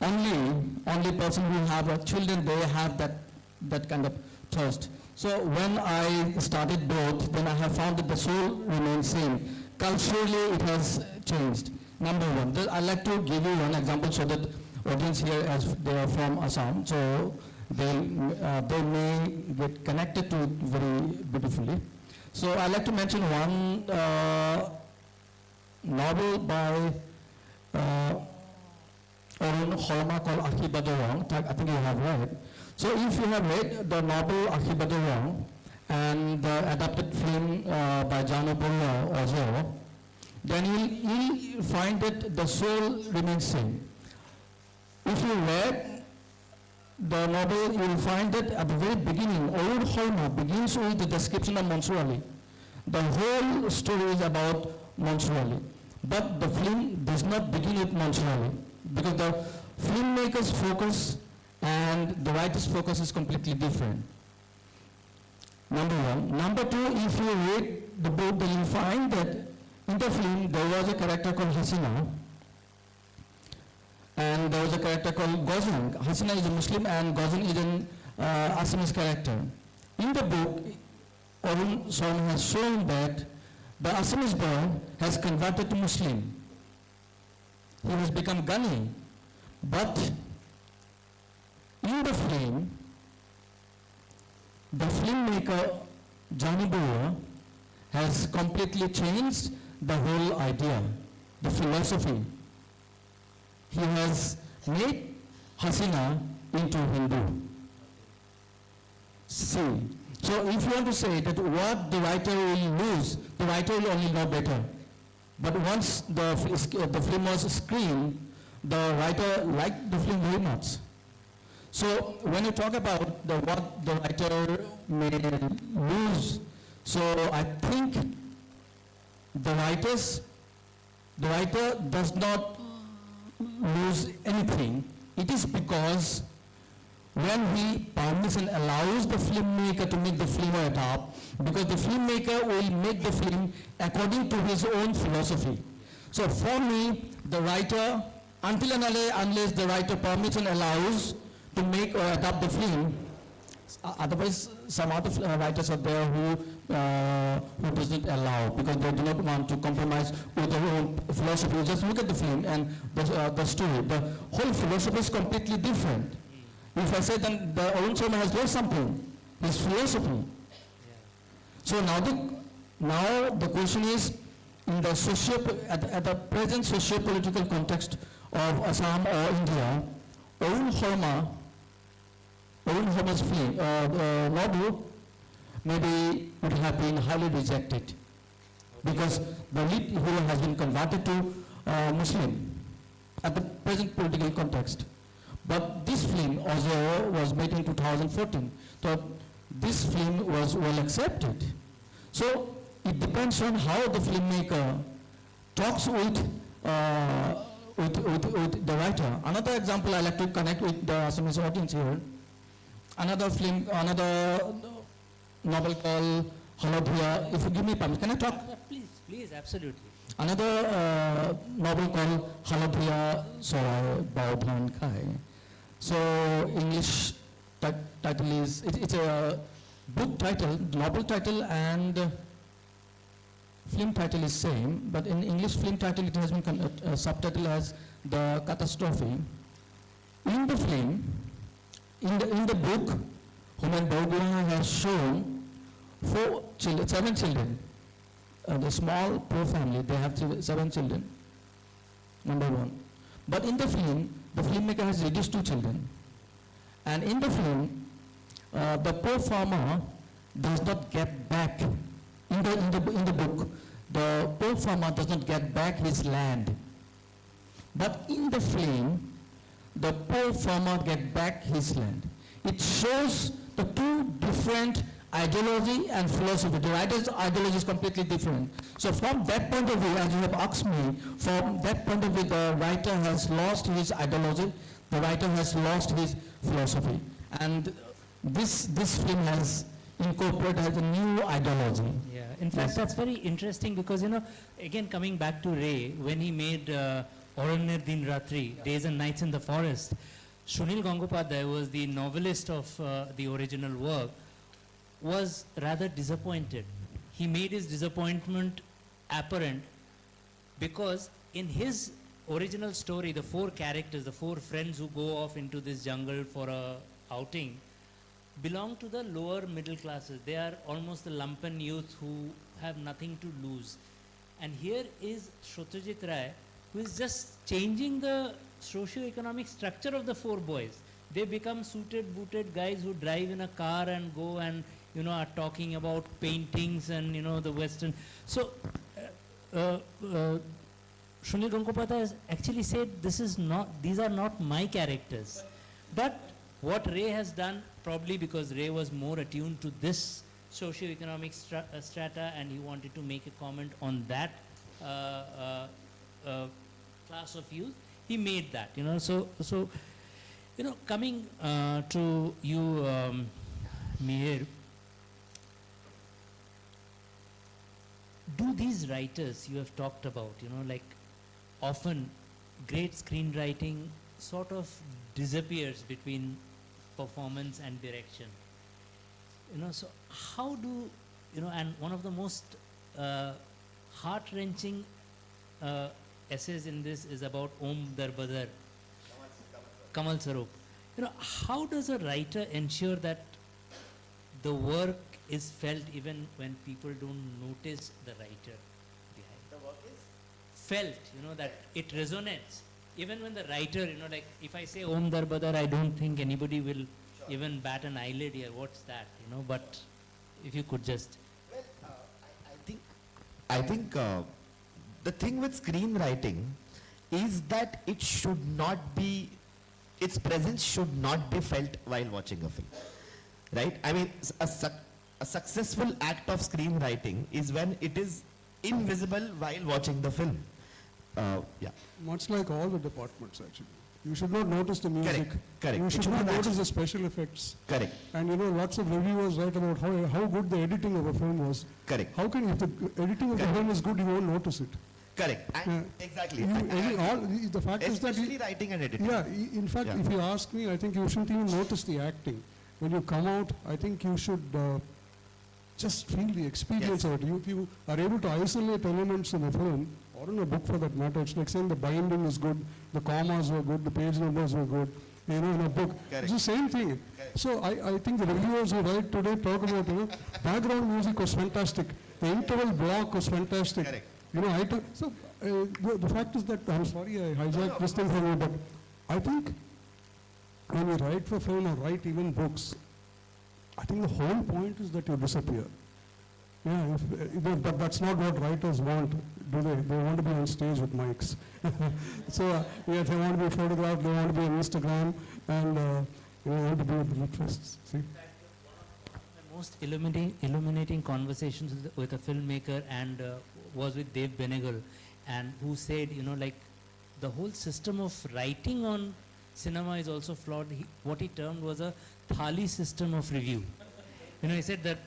Only person who have children, they have that kind of thirst. So when I started both, then I have found that the soul remains same. Culturally, it has changed. Number one, I'd like to give you one example so that audience here, as they are from Assam, so they may get connected to it very beautifully. So I'd like to mention one novel by Arun Holma called Ahibadawang. I think you have read. So if you have read the novel Ahibadawang and the adapted film by Jano Burra or Zero, then you'll find that the soul remains same. If you read the novel, you will find that at the very beginning, Arun Holma begins with the description of Mansurali. The whole story is about Mansurali. But the film does not begin with Mansurali because the filmmaker's focus and the writer's focus is completely different. Number one. Number two, if you read the book, then you find that in the film there was a character called Hasina and there was a character called Gozan. Hasina is a Muslim and Gozan is an Assamese character. In the book, Arun Sharma has shown that the Assamese boy has converted to Muslim. He has become Gani. But in the film, the filmmaker Johnny Boer has completely changed the whole idea, the philosophy. He has made Hasina into Hindu. See, so if you want to say that what the writer will lose, the writer will only know better. But once the film was screened, the writer liked the film very much. So when you talk about what the writer may lose, so I think the writer does not lose anything. It is because when he permits and allows the filmmaker to make the film or adapt, because the filmmaker will make the film according to his own philosophy. So for me, the writer, until and unless the writer permits and allows to make or adapt the film, otherwise some other writers are there who doesn't allow because they do not want to compromise with their own philosophy. Just look at the film and the story. The whole philosophy is completely different. If I say then the Arun Sharma has lost something, his philosophy. So now the question is, in the at the present socio-political context of Assam or India, Arun Sharma's film, novel maybe would have been highly rejected because the lead hero has been converted to Muslim at the present political context. But this film also was made in 2014. So this film was well accepted. So it depends on how the filmmaker talks with the writer. Another example I like to connect with the Assamese audience here. Another novel called Halodhia. If you give me permission, can I talk? Please, absolutely. Another novel called Halodhia Sorai Baudhan Kai. So English title is, it's a book title, novel title and film title is same, but in English film title it has been subtitle as The Catastrophe. In the film, in the book, Human Borguna has shown 7 children. The small poor family, they have 7 children. Number one. But in the film, the filmmaker has reduced 2 children. And in the film, the poor farmer does not get back, in the book, the poor farmer does not get back his land. But in the film, the poor farmer get back his land. It shows the two different ideology and philosophy. The writer's ideology is completely different. So from that point of view, as you have asked me, from that point of view, the writer has lost his ideology, the writer has lost his philosophy. And this film has incorporated a new ideology. Yeah, in fact, Yes. that's very interesting because, again, coming back to Ray, when he made Oranir Din Ratri, Days and Nights in the Forest, Sunil Gangopadhyay was the novelist of the original work, was rather disappointed. He made his disappointment apparent because in his original story, the 4 characters, the 4 friends who go off into this jungle for a outing, belong to the lower middle classes. They are almost the lumpen youth who have nothing to lose. And here is Shrutajit Rai, who is just changing the socio-economic structure of the 4 boys. They become suited, booted guys who drive in a car and go and, are talking about paintings and, the Western. So, Sunil Gangopadhyay has actually said, these are not my characters. But what Ray has done, probably because Ray was more attuned to this socio-economic strata and he wanted to make a comment on that class of youth, he made that, So, coming to you, Mihir, do these writers you have talked about, like often great screenwriting sort of disappears between performance and direction. So how do, and one of the most heart-wrenching essays in this is about Om Darbadar, Kamal Sarup. How does a writer ensure that the work is felt even when people don't notice the writer behind? The work is felt, that it resonates. Even when the writer, like if I say Om Darbadar, I don't think anybody will even bat an eyelid here. What's that? But if you could just. Well, I think the thing with screenwriting is that it should not be, its presence should not be felt while watching a film, right? I mean, a successful act of screenwriting is when it is invisible while watching the film. Yeah. Much like all the departments, actually. You should not notice the music. Correct. You It should should not be notice natural. the special effects. Correct. And lots of reviewers write about how good the editing of a film was. Correct. How can, if the editing of the Correct. film is good, you won't notice it. Correct. And exactly. The fact is that Especially writing and editing. yeah, in fact, Yeah. if you ask me, I think you shouldn't even notice the acting. When you come out, I think you should just feel the experience Yes. of it. If you are able to isolate elements in a film, or in a book for that matter, it's like saying the binding is good, the commas were good, the page numbers were good, in a book. Correct. It's the same thing. Correct. So I think the reviewers who write today talk about, background music was fantastic, the interval block was fantastic. Correct. So the fact is that, I'm sorry I hijacked this thing from you, but I think when you write for film or write even books, I think the whole point is that you disappear. Yeah, but that's not what writers want, do they? They want to be on stage with mics. So they want to be photographed, they want to be on Instagram, and they want to be at the lit fests. See? The most illuminating conversations with a filmmaker and was with Dave Benegal, and who said, like the whole system of writing on cinema is also flawed. What he termed was a thali system of review. He said that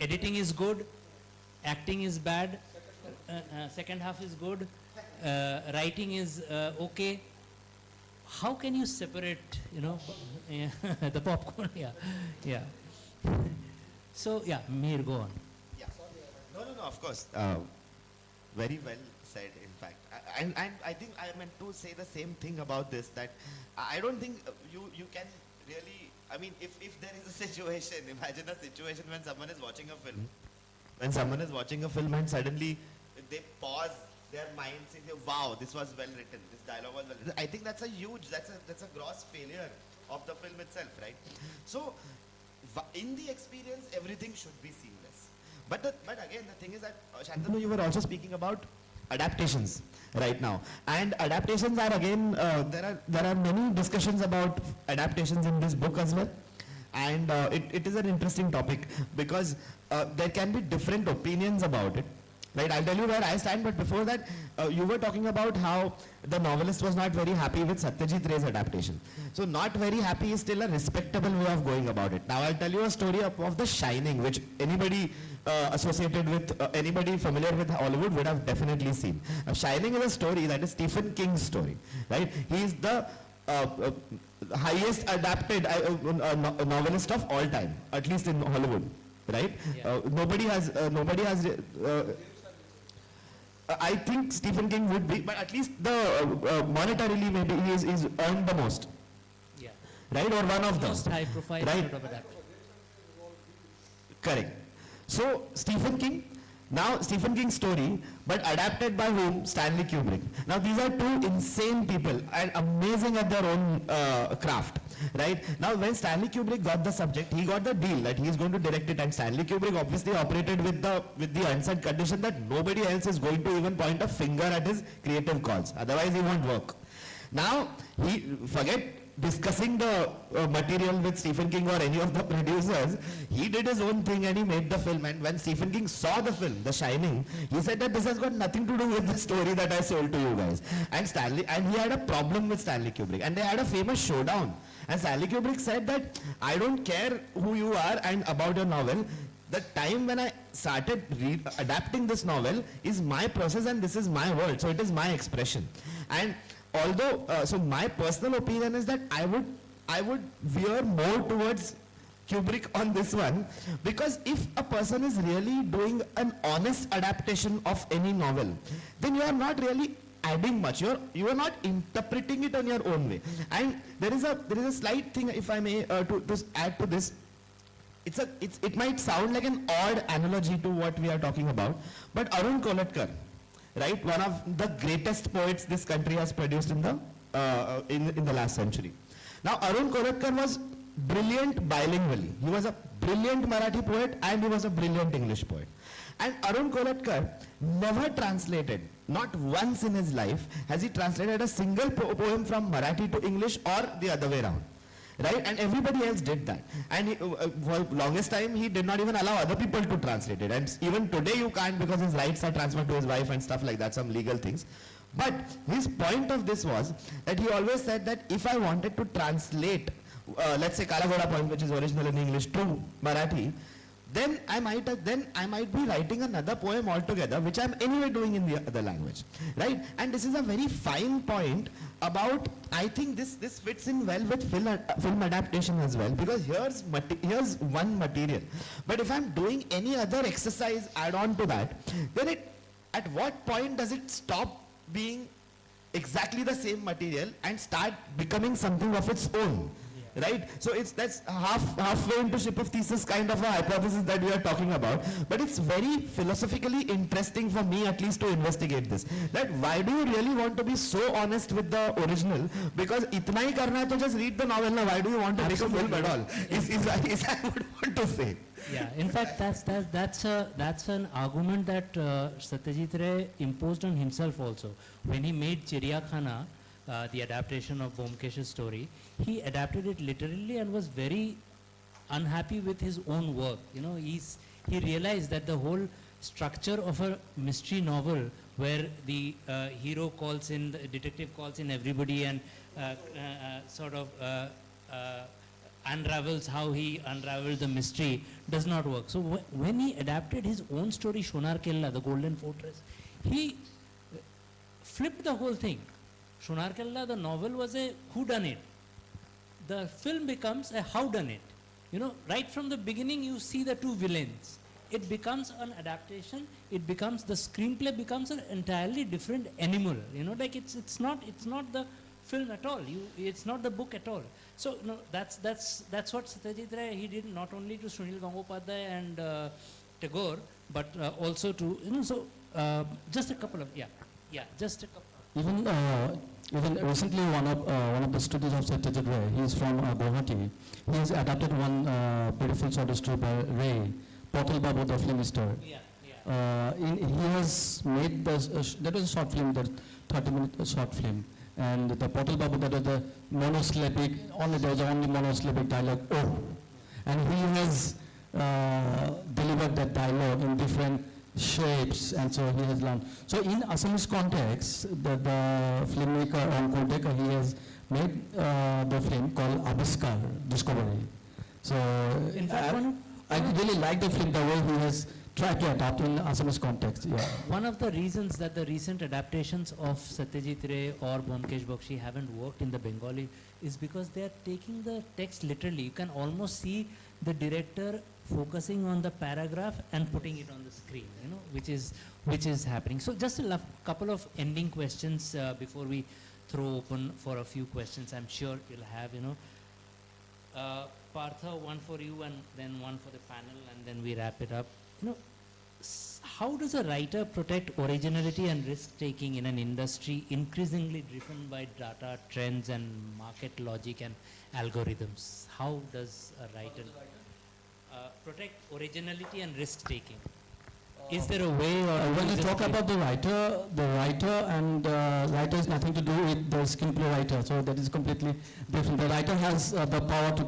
editing is good, acting is bad, second half is good, writing is okay. How can you separate, the popcorn? Yeah. So, Mir, go on. Yeah. No, of course. Very well said, in fact. And I think I meant to say the same thing about this, that I don't think you can really, I mean, if there is a situation, imagine a situation when someone is watching a film. When someone is watching a film and suddenly they pause their mind saying, wow, this was well written, this dialogue was well written. I think that's a huge, that's a gross failure of the film itself, right? So, in the experience, everything should be seamless. But again, the thing is that, Shantanu, you were also speaking about adaptations right now. And adaptations are again, there are many discussions about adaptations in this book as well. And it is an interesting topic because there can be different opinions about it. Right, I'll tell you where I stand, but before that, you were talking about how the novelist was not very happy with Satyajit Ray's adaptation. So not very happy is still a respectable way of going about it. Now I'll tell you a story of The Shining, which anybody associated with, anybody familiar with Hollywood would have definitely seen. Shining is a story that is Stephen King's story, right? He is the highest adapted novelist of all time, at least in Hollywood, right? Yeah. Nobody has I think Stephen King would be, but at least the monetarily maybe he is earned the most, Yeah. right? Or one of them. Most high profile Right. sort of adaptation. Correct. So Stephen King, now Stephen King's story, but adapted by whom? Stanley Kubrick. Now these are two insane people and amazing at their own craft, right? Now when Stanley Kubrick got the subject, he got the deal that he is going to direct it, and Stanley Kubrick obviously operated with the unsaid condition that nobody else is going to even point a finger at his creative calls. Otherwise he won't work. Now he forget discussing the material with Stephen King or any of the producers. He did his own thing and he made the film. And when Stephen King saw the film, The Shining, he said that this has got nothing to do with the story that I sold to you guys. And he had a problem with Stanley Kubrick, and they had a famous showdown. And Stanley Kubrick said that I don't care who you are and about your novel. The time when I started adapting this novel is my process, and this is my world, so it is my expression. And although, so my personal opinion is that I would veer more towards Kubrick on this one, because if a person is really doing an honest adaptation of any novel, then you are not really adding much. You are not interpreting it on your own way. And there is a slight thing, if I may, to add to this. It might sound like an odd analogy to what we are talking about, but Arun Kolatkar, right, one of the greatest poets this country has produced in the last century. Now Arun Kolatkar was brilliant bilingually. He was a brilliant Marathi poet and he was a brilliant English poet. And Arun Kolatkar never translated, not once in his life has he translated a single poem from Marathi to English or the other way around. Right? And everybody else did that. And for longest time, he did not even allow other people to translate it. And even today you can't, because his rights are transferred to his wife and stuff like that, some legal things. But his point of this was that he always said that if I wanted to translate, let's say Kala Ghoda poem, which is original in English, to Marathi, then I might be writing another poem altogether, which I'm anyway doing in the other language, right? And this is a very fine point about, I think this fits in well with film adaptation as well, because here's one material. But if I'm doing any other exercise add on to that, then at what point does it stop being exactly the same material and start becoming something of its own? Right? So that's halfway into ship of thesis kind of a hypothesis that we are talking about. But it's very philosophically interesting for me at least to investigate this. That why do you really want to be so honest with the original? Because itna hi karna hai to just read the novel na. Why do you want to make a film at all? Is I would want to say. Yeah, in fact, that's an argument that Satyajit Ray imposed on himself also. When he made Chiriyakhana, the adaptation of Bomkesh's story, he adapted it literally and was very unhappy with his own work. You know, he realized that the whole structure of a mystery novel, where the hero calls in, the detective calls in everybody and sort of unravels how he unraveled the mystery, does not work. So when he adapted his own story, Shonar Kella, the Golden Fortress, he flipped the whole thing. Shonar Kella, the novel, was a whodunit. The film becomes a howdunit. You know, right from the beginning you see the two villains. It becomes an adaptation. It becomes, the screenplay becomes an entirely different animal. You know, like it's not the film at all. It's not the book at all. So no, that's what Satyajit Ray, he did not only to Sunil Gangopadhyay and Tagore, but also to, you know. So just a couple of Yeah, just a couple. Even recently, one of the students of Satyajit Ray, he is from Guwahati. He has adapted one beautiful short story by Ray, Portal Babu, the film star. Yeah, yeah. He has made that was a short film, that 30-minute short film, and the Portal Babu, that was the monosyllabic, there was only monosyllabic dialogue, oh, and he has delivered that dialogue in different shapes, and so he has learned. So in Assamese context, the filmmaker Kodeka, he has made the film called Abiskar, Discovery. So In fact, I really like the film, the way he has tried to adapt in Assamese context. Yeah. one of the reasons that the recent adaptations of Satyajit Ray or Byomkesh Bakshi haven't worked in the Bengali is because they are taking the text literally. You can almost see the director focusing on the paragraph and putting it on the screen, which is happening. So just a couple of ending questions before we throw open for a few questions. I'm sure you'll have, Partha, one for you and then one for the panel, and then we wrap it up. How does a writer protect originality and risk-taking in an industry increasingly driven by data, trends, and market logic and algorithms? How does a writer protect originality and risk-taking? Is there a way, or when you is it talk about the writer and writer has nothing to do with the screenplay writer, so that is completely different. The writer has the power to.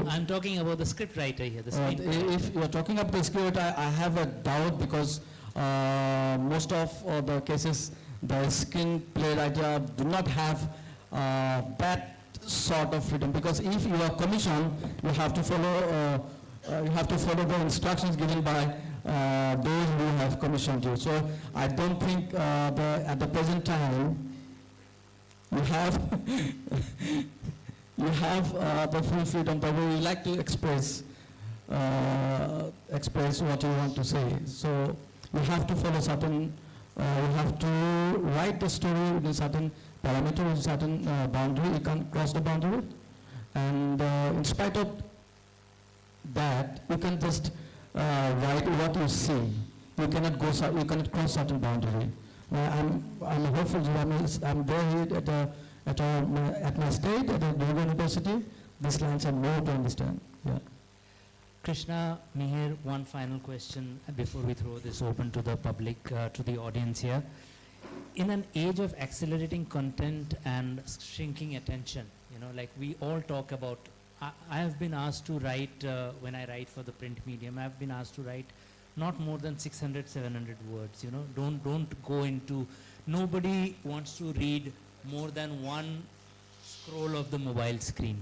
I'm talking about the script writer here. The screenplay. If you're talking about the script, I have a doubt because most of the cases, the screenplay writer do not have that sort of freedom, because if you are commissioned, you have to follow the instructions given by those who have commissioned you. So I don't think at the present time you have you have the full freedom, the way you like to express what you want to say. So you have to follow certain. You have to write the story with a certain parameter, with a certain boundary. You can't cross the boundary, and in spite of that, you can just write what you see. You cannot go. You cannot cross certain boundary. I'm hopeful. I'm there here at my state at the university. These lines are more to understand. Yeah. Krishna, Mihir, one final question before we throw this open to the public, to the audience here. In an age of accelerating content and shrinking attention, like we all talk about. I have been asked to write, when I write for the print medium, I have been asked to write not more than 600, 700 words, Don't go into, nobody wants to read more than one scroll of the mobile screen.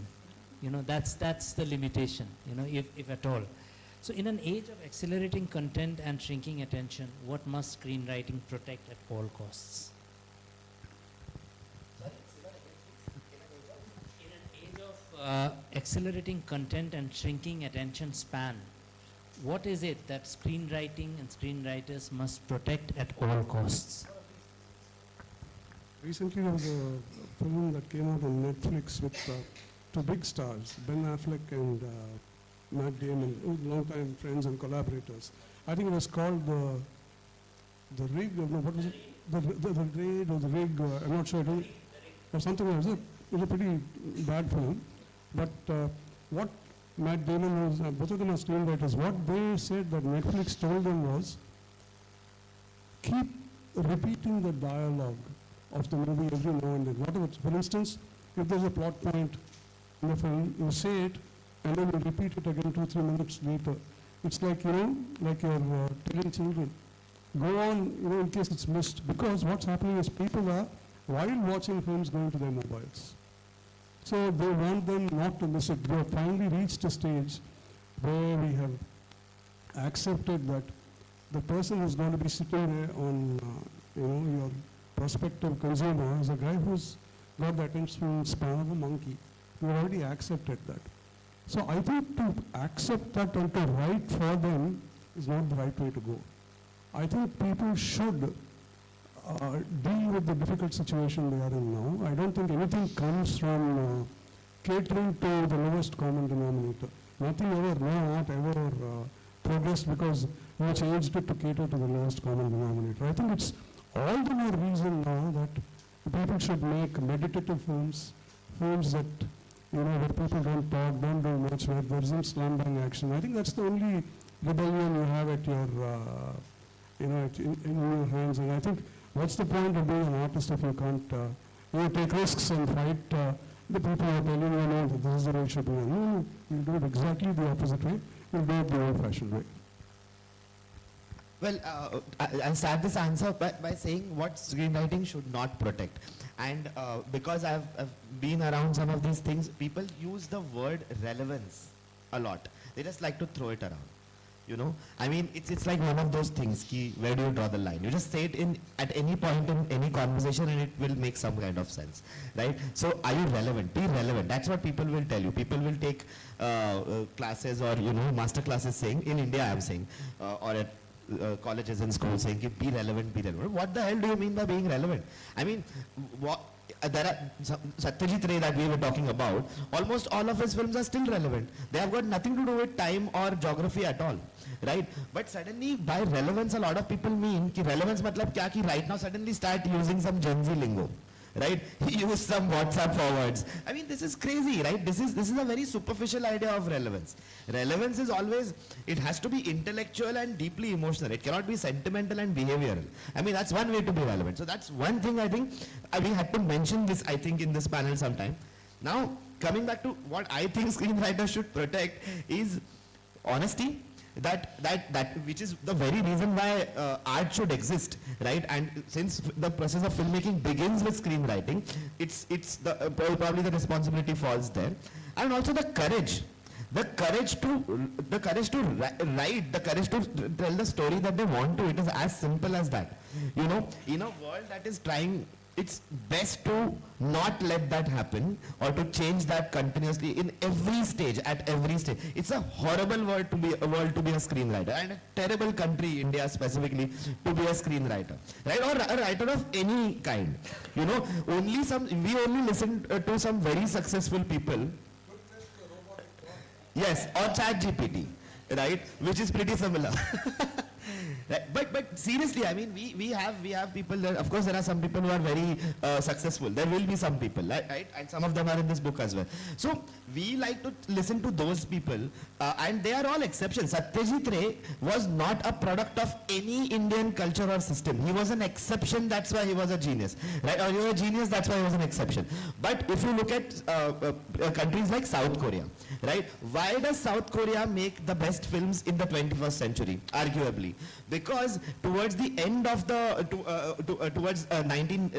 That's the limitation, if at all. So in an age of accelerating content and shrinking attention, what must screenwriting protect at all costs? Accelerating content and shrinking attention span, what is it that screenwriting and screenwriters must protect at all costs? Recently there was a film that came out on Netflix with two big stars, Ben Affleck and Matt Damon, long-time friends and collaborators. I think it was called the Rig, no, what was it? The Raid or the Rig, I'm not sure, or something like that. It was a pretty bad film. But what Matt Damon was, both of them are screenwriters, what they said that Netflix told them was, keep repeating the dialogue of the movie every now and then. Whatever, for instance, if there's a plot point in the film, you say it, and then you repeat it again 2-3 minutes later. It's like, like you're telling children, go on, in case it's missed. Because what's happening is people are, while watching films, going to their mobiles. So they want them not to miss it. We have finally reached a stage where we have accepted that the person who's going to be sitting there on, your prospective consumer is a guy who's got the attention span of a monkey. We already accepted that. So I think to accept that and to write for them is not the right way to go. I think people should deal with the difficult situation they are in now. I don't think anything comes from catering to the lowest common denominator. Nothing ever, no art ever progressed because we changed it to cater to the lowest common denominator. I think it's all the more reason now that people should make meditative films, films that, where people don't talk, don't do much, where there isn't slam bang action. I think that's the only rebellion you have at your, in your hands. And I think what's the point of being an artist if you can't, take risks and fight the people who are telling you, no, that this is the way it should be. No, you do it exactly the opposite way. You do it the old-fashioned way. Well, I'll start this answer by saying what screenwriting should not protect. And because I've been around some of these things, people use the word relevance a lot. They just like to throw it around. I mean, it's like one of those things, where do you draw the line? You just say it at any point in any conversation and it will make some kind of sense, right? So are you relevant? Be relevant. That's what people will tell you. People will take classes or, master classes saying, in India I'm saying, or at colleges and schools saying, be relevant, be relevant. What the hell do you mean by being relevant? I mean, there are Satyajit Ray that we were talking about, almost all of his films are still relevant. They have got nothing to do with time or geography at all, right? But suddenly by relevance, a lot of people mean ki relevance matlab kya, ki right now suddenly start using some Gen Z lingo, right? Use some WhatsApp forwards. I mean, this is crazy, right? This is a very superficial idea of relevance. Relevance is always, it has to be intellectual and deeply emotional. It cannot be sentimental and behavioral. I mean, that's one way to be relevant. So that's one thing I think we had to mention this, I think, in this panel sometime. Now, coming back to what I think screenwriters should protect is honesty. That which is the very reason why art should exist, right? And since the process of filmmaking begins with screenwriting, it's probably the responsibility falls there, and also the courage to write, the courage to tell the story that they want to. It is as simple as that. In a world that is trying it's best to not let that happen or to change that continuously in every stage, at every stage. It's a horrible world to be a screenwriter, and a terrible country, India specifically, to be a screenwriter, right? Or a writer of any kind. We only listen to some very successful people. Yes, or ChatGPT, right? Which is pretty similar. Right. But seriously, I mean, we have people there. Of course, there are some people who are very successful. There will be some people, right? And some of them are in this book as well. So we like to listen to those people, and they are all exceptions. Satyajit Ray was not a product of any Indian culture or system. He was an exception. That's why he was a genius, right? Or he was a genius. That's why he was an exception. But if you look at countries like South Korea, right? Why does South Korea make the best films in the 21st century, arguably? Because towards the end of the,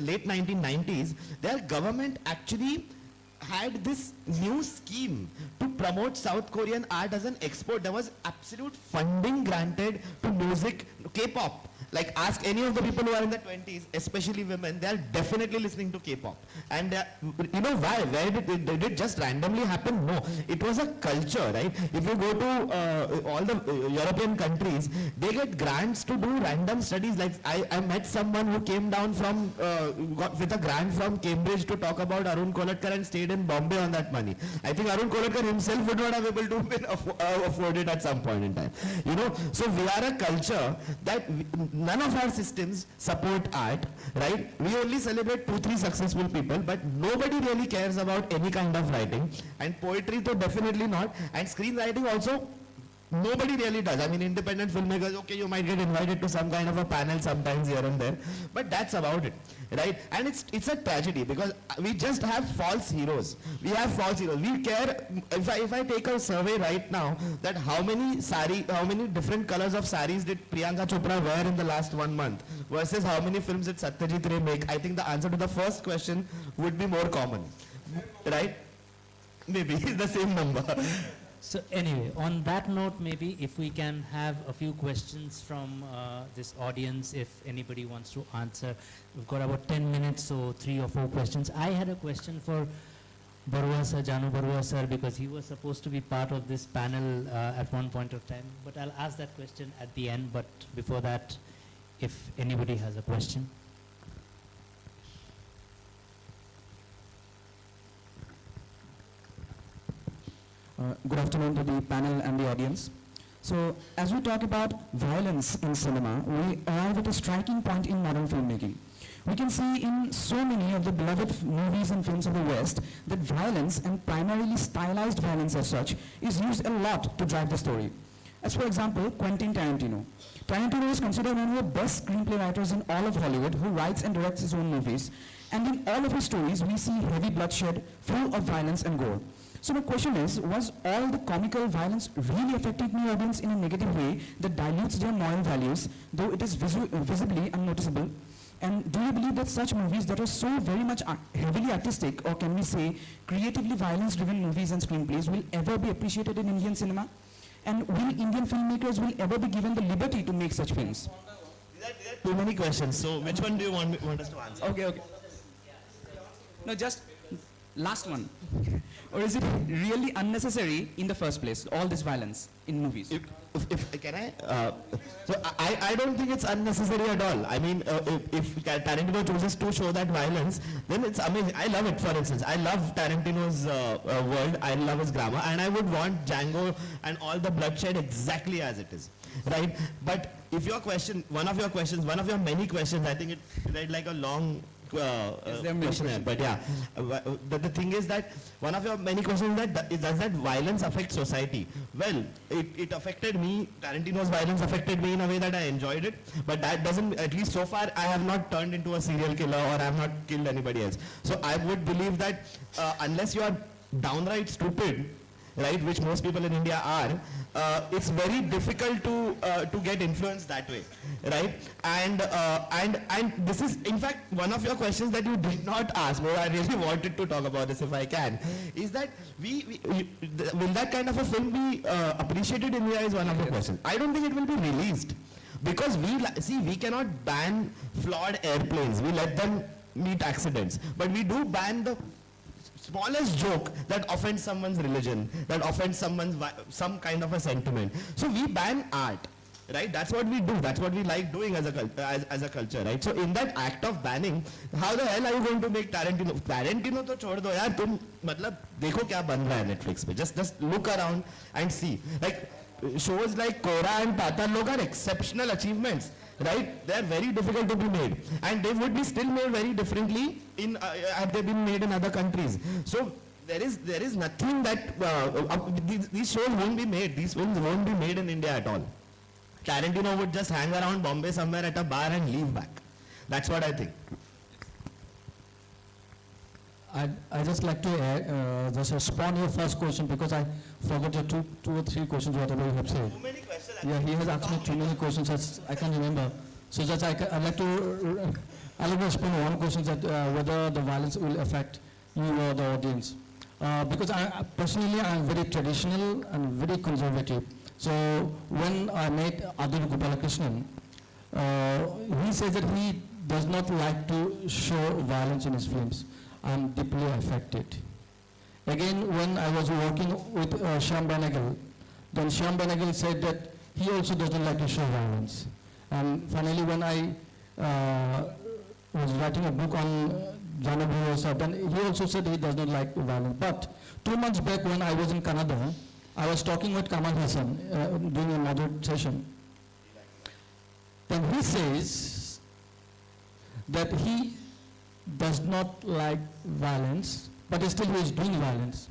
late 1990s, their government actually had this new scheme to promote South Korean art as an export. There was absolute funding granted to music, K-pop. Like, ask any of the people who are in the 20s, especially women, they are definitely listening to K-pop. And you know why? Where did it just randomly happen? No. It was a culture, right? If you go to all the European countries, they get grants to do random studies. Like, I met someone who came down from, with a grant from Cambridge to talk about Arun Kolatkar and stayed in Bombay on that money. I think Arun Kolatkar himself would not have been able to afford it at some point in time. So we are a culture that none of our systems support art, right? We only celebrate 2-3 successful people, but nobody really cares about any kind of writing. And poetry, though, definitely not. And screenwriting also, nobody really does. I mean, independent filmmakers, okay, you might get invited to some kind of a panel sometimes here and there, but that's about it, right? And it's a tragedy because we just have false heroes. We have false heroes. We care, if I take a survey right now, that how many different colors of saris did Priyanka Chopra wear in the last 1 month versus how many films did Satyajit Ray make, I think the answer to the first question would be more common, right? Maybe the same number. So anyway, on that note, maybe if we can have a few questions from this audience, if anybody wants to answer. We've got about 10 minutes, so 3 or 4 questions. I had a question for Barua sir, Janu Barua sir, because he was supposed to be part of this panel at one point of time. But I'll ask that question at the end, but before that, if anybody has a question. Good afternoon to the panel and the audience. So, as we talk about violence in cinema, we arrive at a striking point in modern filmmaking. We can see in so many of the beloved movies and films of the West that violence, and primarily stylized violence as such, is used a lot to drive the story. As for example, Quentin Tarantino. Tarantino is considered one of the best screenplay writers in all of Hollywood, who writes and directs his own movies. And in all of his stories, we see heavy bloodshed, full of violence and gore. So my question is, was all the comical violence really affecting the audience in a negative way that dilutes their moral values, though it is visibly unnoticeable? And do you believe that such movies that are so very much heavily artistic, or can we say creatively violence-driven movies and screenplays, will ever be appreciated in Indian cinema? And will Indian filmmakers will ever be given the liberty to make such films? These are too many questions, so which one do you want us to answer? Okay. No, just last one. Or is it really unnecessary in the first place, all this violence in movies? Can I? So I don't think it's unnecessary at all. I mean, if Tarantino chooses to show that violence, then it's amazing. I love it, for instance. I love Tarantino's world. I love his grammar. And I would want Django and all the bloodshed exactly as it is. Right? But if your question, one of your many questions, I think it read like a long questionnaire. But yeah, the thing is that one of your many questions is that does that violence affect society? Well, it affected me. Tarantino's violence affected me in a way that I enjoyed it. But that doesn't, at least so far, I have not turned into a serial killer, or I have not killed anybody else. So I would believe that unless you are downright stupid, right, which most people in India are, it's very difficult to get influenced that way, right? And this is, in fact, one of your questions that you did not ask, but I really wanted to talk about this if I can, is that will that kind of a film be appreciated in India is one of the questions. I don't think it will be released, because we cannot ban flawed airplanes. We let them meet accidents, but we do ban the smallest joke that offends someone's religion, that offends some kind of a sentiment. So we ban art, right? That's what we do. That's what we like doing as a culture, right? So in that act of banning, how the hell are you going to make Tarantino? Tarantino to chhod do yaar, tum matlab dekho kya ban raha hai Netflix pe. Just look around and see. Like shows like Kora and Patal Lok are exceptional achievements. Right? They are very difficult to be made, and they would be still made very differently had they been made in other countries. So there is nothing that these shows won't be made. These films won't be made in India at all. Tarantino would just hang around Bombay somewhere at a bar and leave back. That's what I think. I just like to just respond your first question, because I forgot your two or three questions, whatever you have said. Too many questions. Yeah, he has asked me too many questions that I can't remember. So just I'd like to respond one question, that whether the violence will affect you or the audience. Because I personally I'm very traditional and very conservative. So when I met Adur Gopalakrishnan, he says that he does not like to show violence in his films. I'm deeply affected. Again, when I was working with Shyam Benegal, then Shyam Benegal said that he also doesn't like to show violence. And finally, when I was writing a book on Jana Bhurosa, then he also said he does not like violence. But 2 months back when I was in Canada, I was talking with Kamal Hassan during a moderate session. Then he says that he does not like violence, but still he is doing violence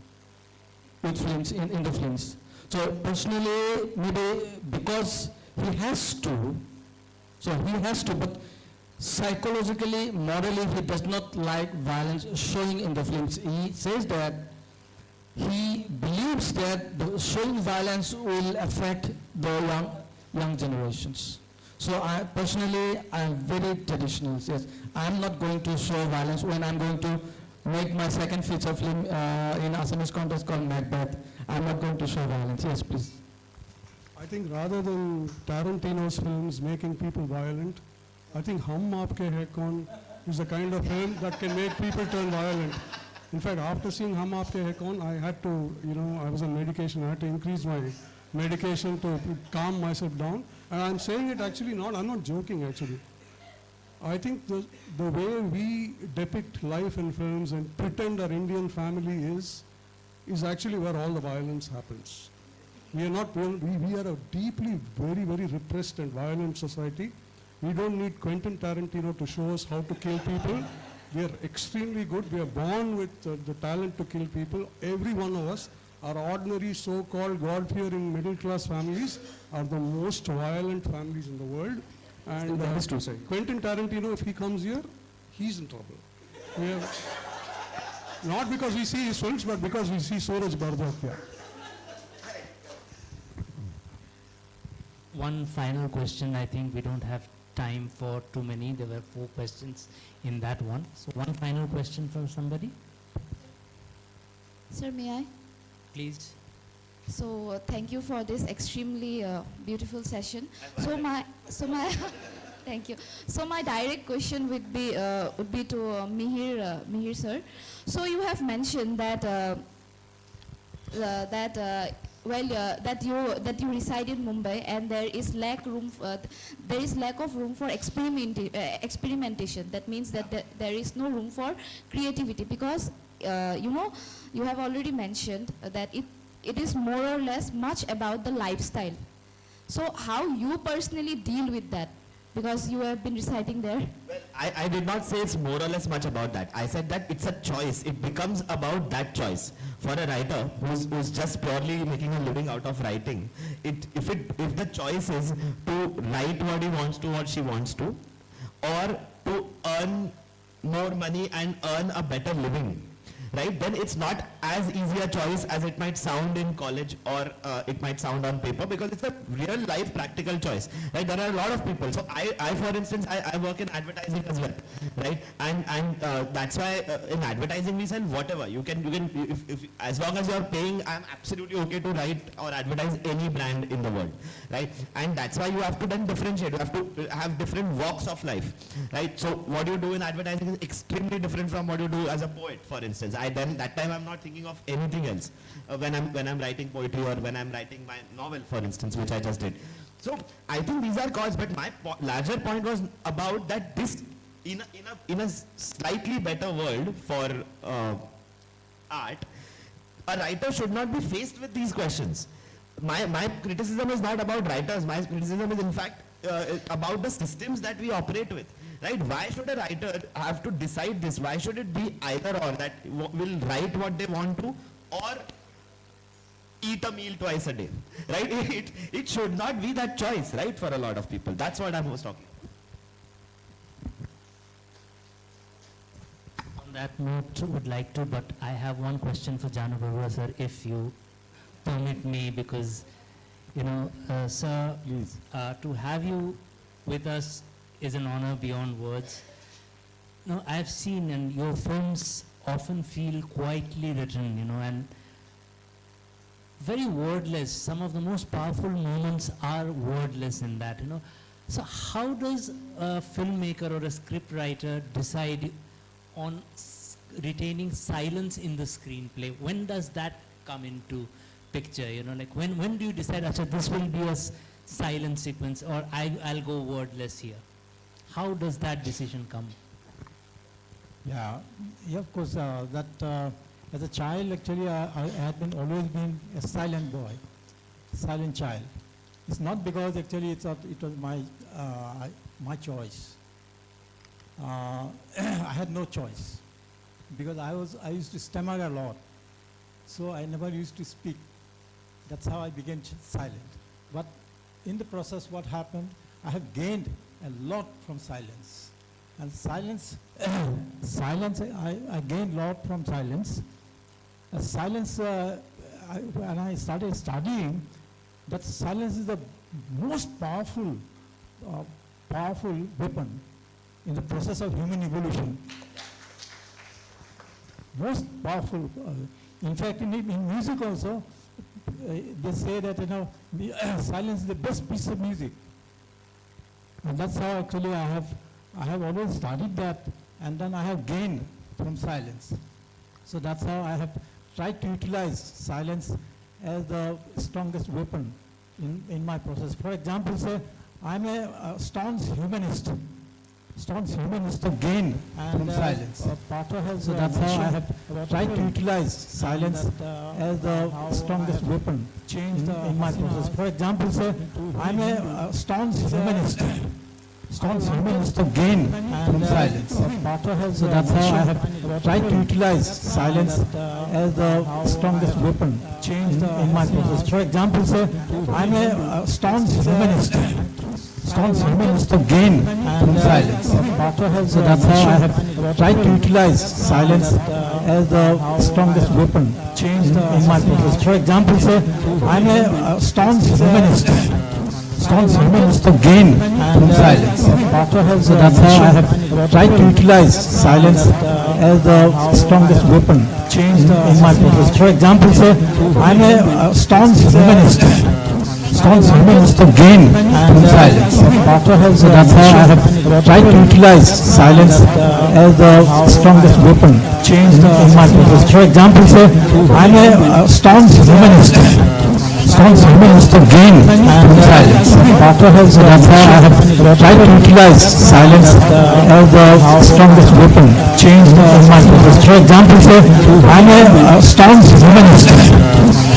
with films, in the films. So personally, maybe because he has to, but psychologically, morally, he does not like violence showing in the films. He says that he believes that the showing violence will affect the young generations. So I personally, I'm very traditional. Yes, I'm not going to show violence when I'm going to make my second feature film in Assamese context called Macbeth. I'm not going to show violence. Yes, please. I think rather than Tarantino's films making people violent, I think Hum Aapke Hai Kaun is the kind of film that can make people turn violent. In fact, after seeing Hum Aapke Hai Kaun, I had to, I was on medication. I had to increase my medication to calm myself down. And I'm saying it actually I'm not joking actually. I think the way we depict life in films and pretend our Indian family is actually where all the violence happens. We are not, we are a deeply, very, very repressed and violent society. We don't need Quentin Tarantino to show us how to kill people. We are extremely good. We are born with the talent to kill people. Every one of us, our ordinary so-called God-fearing middle-class families are the most violent families in the world. And That is true, sir. Quentin Tarantino, if he comes here, he's in trouble. We have, not because we see his films, but because we see Suraj Bardot here. One final question. I think we don't have time for too many. There were 4 questions in that one. So one final question from somebody, Sir, may I? please. So thank you for this extremely beautiful session. Thank you. So my direct question would be to Mihir sir. So you have mentioned that that you reside in Mumbai and there is lack of room for experimentation. That means that there is no room for creativity because you have already mentioned that it is more or less much about the lifestyle. So how you personally deal with that? Because you have been reciting there. Well, I did not say it's more or less much about that. I said that it's a choice. It becomes about that choice. For a writer who's just purely making a living out of writing, if the choice is to write what he wants to, what she wants to, or to earn more money and earn a better living, right, then it's not as easy a choice as it might sound in college or it might sound on paper, because it's a real life practical choice, right? There are a lot of people. So I for instance, I work in advertising as well, right? And that's why in advertising we sell whatever. You can if as long as you're paying, I'm absolutely okay to write or advertise any brand in the world, right? And that's why you have to then differentiate. You have to have different walks of life, right? So what you do in advertising is extremely different from what you do as a poet, for instance. That time I'm not thinking of anything else when I'm writing poetry or when I'm writing my novel, for instance, which I just did. So I think these are cause, but my larger point was about that this in a slightly better world for art, a writer should not be faced with these questions. My criticism is not about writers. My criticism is in fact about the systems that we operate with. Right? Why should a writer have to decide this? Why should it be either or, that will write what they want to or eat a meal twice a day? Right? It should not be that choice, right, for a lot of people. That's what I was talking about. On that note, would like to, but I have one question for Janu Barua sir, if you permit me, because, sir, Please. To have you with us is an honor beyond words. No, I've seen, and your films often feel quietly written, and very wordless. Some of the most powerful moments are wordless in that, So how does a filmmaker or a script writer decide on retaining silence in the screenplay? When does that come into picture? Like when do you decide, Acha, this will be a silent sequence, or I'll go wordless here? How does that decision come? Yeah, of course, as a child, actually, I had always been a silent boy, silent child. It's not because actually it was my choice. I had no choice because I used to stammer a lot, so I never used to speak. That's how I became silent. But in the process, what happened? I have gained a lot from silence. And silence, I gained a lot from silence. Silence, when I started studying, that silence is the most powerful weapon in the process of human evolution. Most powerful. In fact, in music also, they say that silence is the best piece of music. And that's how actually I have always studied that, and then I have gained from silence. So that's how I have tried to utilize silence as the strongest weapon in my process. For example, say I'm a staunch humanist. staunch humanist of gain from silence. So that's how I have tried to utilize silence as the strongest weapon in my process. For example, say, I'm a staunch humanist. Staunch humanist of gain from silence. So that's how I have tried to utilize silence as the strongest weapon in my process. For example, say, I'm a staunch humanist. Staunch humanist of gain from silence. So that's how I have tried to utilize silence as the strongest weapon in my process. For example, say, I'm a staunch humanist. Staunch humanist of gain from silence. So that's how I have tried to utilize silence as the strongest weapon in my process. For example, say, I'm a staunch humanist. Staunch humanist of gain from silence. So that's how I have tried to utilize silence as the strongest weapon in my process. For example, say, I'm a staunch humanist. Staunch humanist of gain from silence. So that's how I have tried to utilize silence as the strongest weapon in my process. For example, say, I'm a staunch humanist.